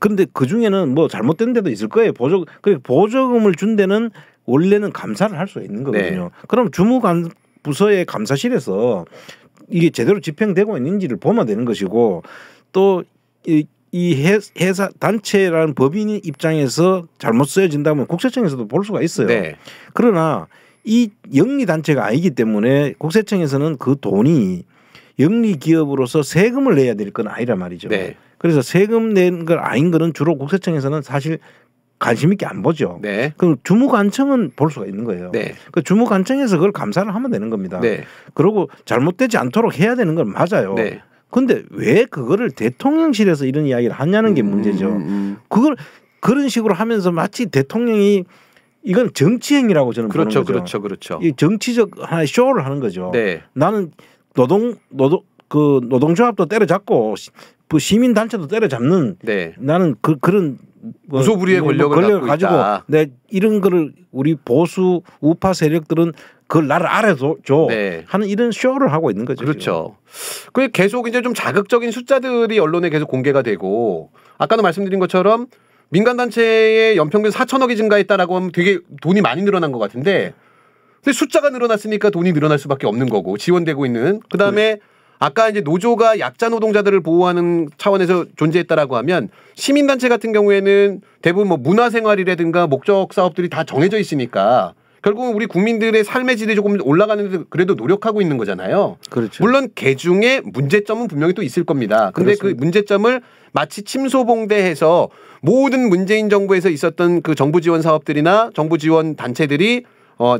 그런데 그 중에는 뭐 잘못된 데도 있을 거예요. 보조금을 준 데는 원래는 감사를 할 수 있는 거거든요. 네. 그럼 부서의 감사실에서 이게 제대로 집행되고 있는지를 보면 되는 것이고 또 이 회사 단체라는 법인 입장에서 잘못 쓰여진다면 국세청에서도 볼 수가 있어요. 네. 그러나 이 영리 단체가 아니기 때문에 국세청에서는 그 돈이 영리 기업으로서 세금을 내야 될 건 아니란 말이죠. 네. 그래서 세금 낸 걸 아닌 거는 주로 국세청에서는 사실 관심 있게 안 보죠. 네. 그럼 주무관청은 볼 수가 있는 거예요. 네. 그 주무관청에서 그걸 감사를 하면 되는 겁니다. 네. 그리고 잘못되지 않도록 해야 되는 건 맞아요. 네. 그런데 왜 그거를 대통령실에서 이런 이야기를 하냐는 게 문제죠. 그걸 그런 식으로 하면서 마치 대통령이 이건 정치행위라고 저는 보는 거죠. 그렇죠. 이 정치적 하나의 쇼를 하는 거죠. 네. 나는 노동조합도 때려잡고 그 시민단체도 때려잡는 네. 나는 그런 무소불위의 권력을 가지고 내 이런 거를 우리 보수 우파 세력들은 그걸 나를 알아줘 네. 하는 이런 쇼를 하고 있는 거죠. 그렇죠. 그 계속 이제 좀 자극적인 숫자들이 언론에 계속 공개가 되고 아까도 말씀드린 것처럼 민간 단체의 연평균 4천억이 증가했다라고 하면 되게 돈이 많이 늘어난 것 같은데 근데 숫자가 늘어났으니까 돈이 늘어날 수밖에 없는 거고 지원되고 있는 그다음에 아까 이제 노조가 약자 노동자들을 보호하는 차원에서 존재했다라고 하면 시민단체 같은 경우에는 대부분 뭐 문화생활이라든가 목적 사업들이 다 정해져 있으니까 결국은 우리 국민들의 삶의 질이 조금 올라가는 데 그래도 노력하고 있는 거잖아요. 그렇죠. 물론 개중에 문제점은 분명히 또 있을 겁니다. 근데 그렇습니다. 그 문제점을 마치 침소봉대해서 모든 문재인 정부에서 있었던 그 정부 지원 사업들이나 정부 지원 단체들이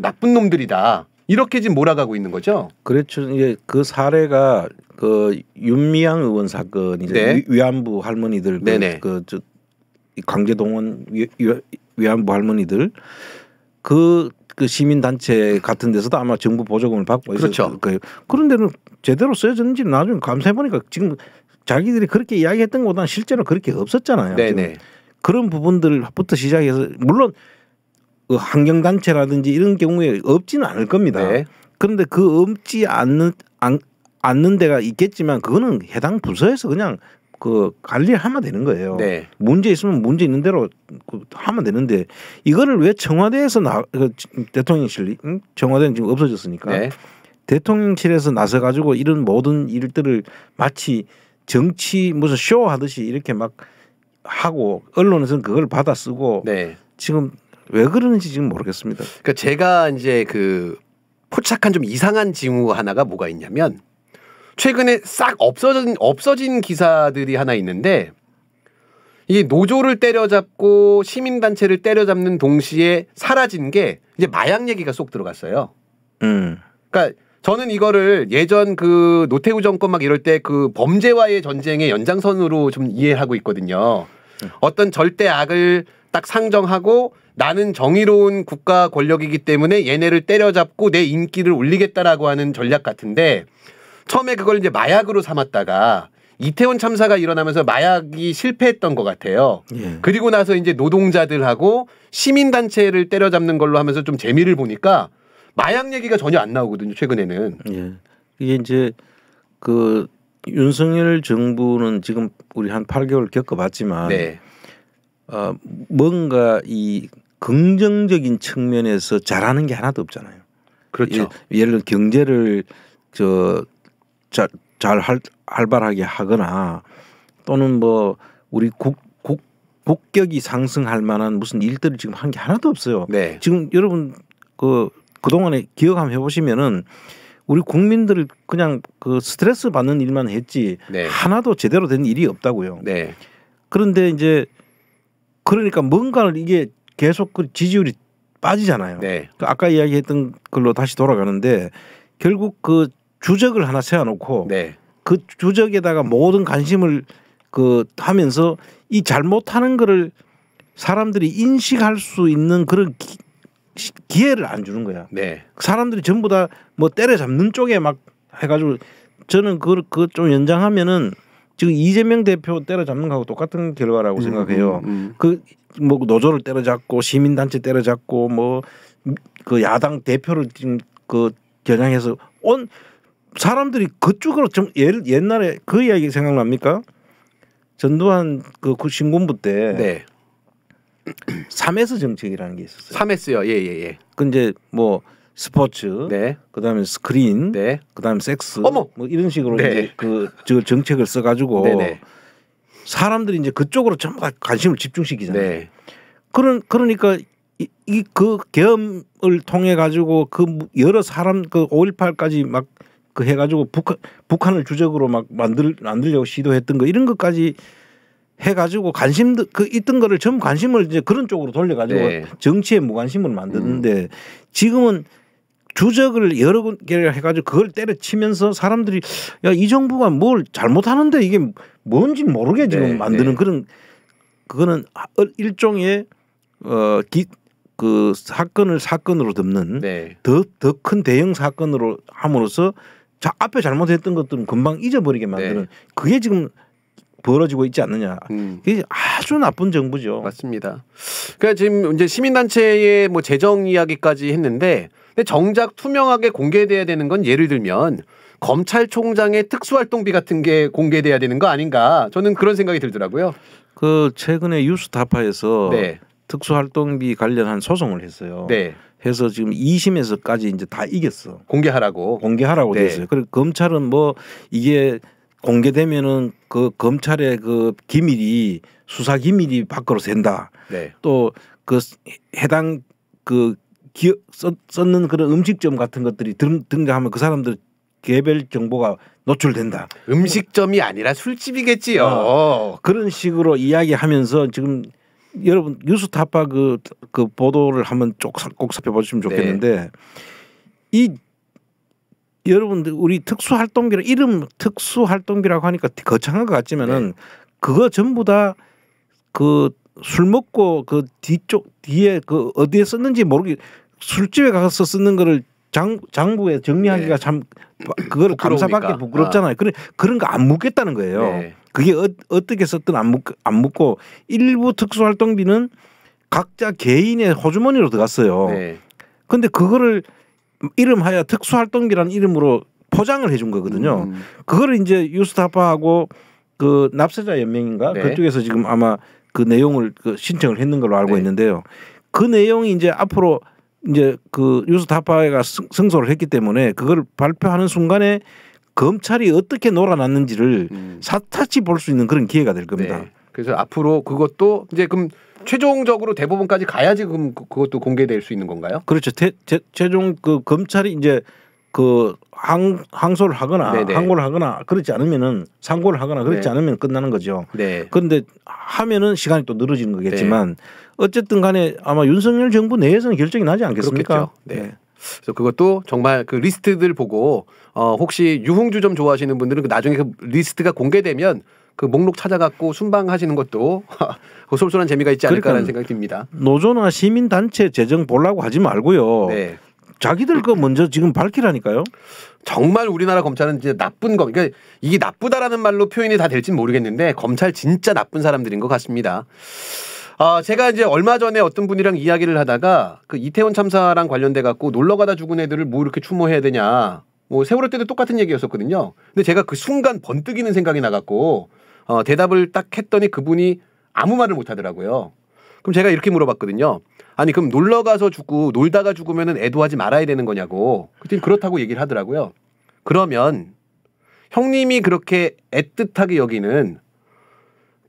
나쁜 놈들이다. 이렇게 지금 몰아가고 있는 거죠. 그렇죠. 이제 그 사례가 그 윤미향 의원 사건 이제 네. 위안부 할머니들 그 강제동원 위안부 할머니들 그 시민 단체 같은 데서도 아마 정부 보조금을 받고 그렇죠. 있을 거예요. 그런 데는 제대로 쓰여졌는지 나중에 감사해 보니까 지금 자기들이 그렇게 이야기했던 것보다는 실제로 그렇게 없었잖아요. 네네. 그런 부분들부터 시작해서 물론 그 환경단체라든지 이런 경우에 없지는 않을 겁니다. 네. 그런데 그 없지 않는 데가 있겠지만 그거는 해당 부서에서 그냥 그 관리를 하면 되는 거예요. 네. 문제 있으면 문제 있는 대로 하면 되는데 이거를 왜 청와대에서 대통령실 청와대는 지금 없어졌으니까 네. 대통령실에서 나서 가지고 이런 모든 일들을 마치 정치 무슨 쇼 하듯이 이렇게 막 하고 언론에서는 그걸 받아 쓰고 네. 지금 왜 그러는지 지금 모르겠습니다. 그러니까 제가 이제 그 포착한 좀 이상한 징후 하나가 뭐가 있냐면 최근에 싹 없어진 기사들이 하나 있는데 이 노조를 때려잡고 시민단체를 때려잡는 동시에 사라진 게 이제 마약 얘기가 쏙 들어갔어요. 그러니까 저는 이거를 예전 그 노태우 정권 막 이럴 때 그 범죄와의 전쟁의 연장선으로 좀 이해하고 있거든요. 어떤 절대 악을 딱 상정하고 나는 정의로운 국가 권력이기 때문에 얘네를 때려잡고 내 인기를 올리겠다라고 하는 전략 같은데 처음에 그걸 이제 마약으로 삼았다가 이태원 참사가 일어나면서 마약이 실패했던 것 같아요. 예. 그리고 나서 이제 노동자들하고 시민단체를 때려잡는 걸로 하면서 좀 재미를 보니까 마약 얘기가 전혀 안 나오거든요. 최근에는. 예. 이게 이제 그 윤석열 정부는 지금 우리 한 8개월 겪어봤지만 네. 뭔가 이 긍정적인 측면에서 잘하는 게 하나도 없잖아요. 그렇죠. 예를 들어 경제를 잘 활발하게 하거나 또는 뭐 우리 국격이 상승할 만한 무슨 일들을 지금 한 게 하나도 없어요. 네. 지금 여러분 그동안에 기억 한번 해보시면은 우리 국민들을 그냥 그 스트레스 받는 일만 했지 네. 하나도 제대로 된 일이 없다고요. 네. 그런데 이제 그러니까 뭔가를 이게 계속 그 지지율이 빠지잖아요. 네. 아까 이야기했던 걸로 다시 돌아가는데 결국 그 주적을 하나 세워놓고 네. 그 주적에다가 모든 관심을 그 하면서 이 잘못하는 거를 사람들이 인식할 수 있는 그런 기회를 안 주는 거야. 네. 사람들이 전부 다 뭐 때려잡는 쪽에 막 해가지고 저는 그 좀 연장하면은 지금 이재명 대표 때려잡는 거하고 똑같은 결과라고 생각해요. 그 뭐 노조를 때려잡고 시민단체 때려잡고 뭐 그 야당 대표를 지금 그 겨냥해서 온 사람들이 그쪽으로 좀 옛날에 그 이야기 생각납니까? 전두환 그 신군부 때 네. 3S 정책이라는 게 있었어요. 3S요. 예. 그 이제 뭐 스포츠, 네. 그다음에 스크린, 네. 그다음에 섹스, 어머. 뭐 이런 식으로 네. 이제 저 정책을 써가지고 네네. 사람들이 이제 그쪽으로 전부 다 관심을 집중시키잖아요. 네. 그러니까 이 그 계엄을 통해 가지고 그 여러 사람 그 5.18까지 막 그 해가지고 북한을 주적으로 막 만들려고 시도했던 거 이런 것까지 해가지고 관심도 그 있던 거를 전부 관심을 이제 그런 쪽으로 돌려가지고 네. 정치에 무관심을 만드는데 지금은 주적을 여러 개를 해가지고 그걸 때려치면서 사람들이 야 이 정부가 뭘 잘못하는데 이게 뭔지 모르게 지금 네. 만드는 네. 그런 그거는 일종의 그 사건을 사건으로 덮는 네. 더 큰 대형 사건으로 함으로써 앞에 잘못했던 것들은 금방 잊어버리게 만드는 네. 그게 지금 벌어지고 있지 않느냐. 이게 아주 나쁜 정부죠. 맞습니다. 그러니까 지금 이제 시민단체의 뭐 재정 이야기까지 했는데 근데 정작 투명하게 공개돼야 되는 건 예를 들면 검찰총장의 특수활동비 같은 게 공개돼야 되는 거 아닌가 저는 그런 생각이 들더라고요. 그 최근에 유스타파에서 네. 특수활동비 관련한 소송을 했어요. 네. 해서 지금 2심에서까지 이제 다 이겼어. 공개하라고 네. 됐어요. 그리고 검찰은 뭐 이게 공개되면은 그 검찰의 그 기밀이 수사 기밀이 밖으로 샌다. 네. 또 그 해당 그 썼는 그런 음식점 같은 것들이 등장하면 그 사람들 개별 정보가 노출된다. 음식점이 아니라 술집이겠지요. 그런 식으로 이야기하면서 지금 여러분 뉴스타파 그 보도를 한번 꼭 살펴보시면 좋겠는데 네. 이 여러분들 우리 특수활동비라 이름 특수활동비라고 하니까 거창한 것 같지만은 네. 그거 전부 다 그 술 먹고 그 뒤에 그 어디에 썼는지 모르게 술집에 가서 쓰는 거를 장부에 정리하기가 네. 참 그걸 감사받기 부끄럽잖아요. 그런 거 안 묻겠다는 거예요. 네. 그게 어떻게 썼든 안 묻고 일부 특수활동비는 각자 개인의 호주머니로 들어갔어요. 네. 근데 그거를 이름하여 특수활동비라는 이름으로 포장을 해준 거거든요. 그거를 이제 뉴스타파하고 그 납세자 연맹인가 네. 그쪽에서 지금 아마 그 내용을 신청을 했는 걸로 알고 네. 있는데요. 그 내용이 이제 앞으로 이제 그 뉴스타파가 승소를 했기 때문에 그걸 발표하는 순간에 검찰이 어떻게 놀아놨는지를 샅샅이 볼 수 있는 그런 기회가 될 겁니다. 네. 그래서 앞으로 그것도 이제 그럼 최종적으로 대법원까지 가야지 그럼 그것도 공개될 수 있는 건가요? 그렇죠. 최종 그 검찰이 이제 그 항소를 하거나 네네. 항고를 하거나 그렇지 않으면은 상고를 하거나 그렇지 네. 않으면 끝나는 거죠. 네. 그런데 하면은 시간이 또 늘어지는 거겠지만 네. 어쨌든 간에 아마 윤석열 정부 내에서는 결정이 나지 않겠습니까? 네. 네. 그래서 그것도 정말 그 리스트들 보고 혹시 유흥주 좀 좋아하시는 분들은 나중에 그 리스트가 공개되면 그 목록 찾아갖고 순방하시는 것도 쏠쏠한 재미가 있지 않을까라는 생각이 듭니다. 노조나 시민단체 재정 보려고 하지 말고요. 네. 자기들 거 먼저 지금 밝히라니까요. 정말 우리나라 검찰은 이제 나쁜 거, 그러니까 이게 나쁘다라는 말로 표현이 다 될지는 모르겠는데 검찰 진짜 나쁜 사람들인 것 같습니다. 제가 이제 얼마 전에 어떤 분이랑 이야기를 하다가 그 이태원 참사랑 관련돼 갖고 놀러 가다 죽은 애들을 뭐 이렇게 추모해야 되냐. 뭐 세월호 때도 똑같은 얘기였었거든요. 근데 제가 그 순간 번뜩이는 생각이 나갖고 대답을 딱 했더니 그분이 아무 말을 못 하더라고요. 그럼 제가 이렇게 물어봤거든요. 아니 그럼 놀러 가서 죽고 놀다가 죽으면은 애도하지 말아야 되는 거냐고. 그랬더니 그렇다고 얘기를 하더라고요. 그러면 형님이 그렇게 애틋하게 여기는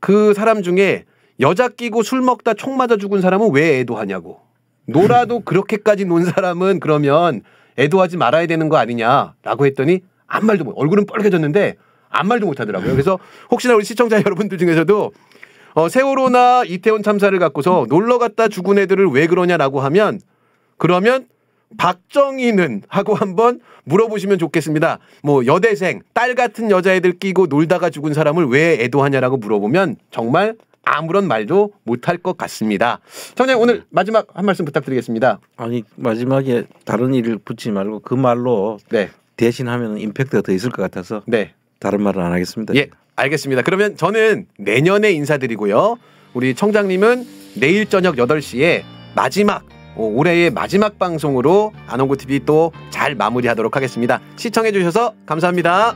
그 사람 중에 여자 끼고 술 먹다 총 맞아 죽은 사람은 왜 애도하냐고. 놀아도 그렇게까지 논 사람은 그러면 애도하지 말아야 되는 거 아니냐라고 했더니 아무 말도 못. 얼굴은 빨개졌는데 아무 말도 못 하더라고요. 그래서 혹시나 우리 시청자 여러분들 중에서도 세월호나 이태원 참사를 갖고서 놀러 갔다 죽은 애들을 왜 그러냐라고 하면 그러면 박정희는 하고 한번 물어보시면 좋겠습니다. 뭐 여대생, 딸 같은 여자애들 끼고 놀다가 죽은 사람을 왜 애도하냐라고 물어보면 정말 아무런 말도 못할 것 같습니다. 청장님 오늘 마지막 한 말씀 부탁드리겠습니다. 아니 마지막에 다른 일을 붙이지 말고 그 말로 네. 대신하면 임팩트가 더 있을 것 같아서 네. 다른 말은 안 하겠습니다. 예, 알겠습니다. 그러면 저는 내년에 인사드리고요. 우리 청장님은 내일 저녁 8시에 마지막 올해의 마지막 방송으로 안홍구TV 또 잘 마무리하도록 하겠습니다. 시청해 주셔서 감사합니다.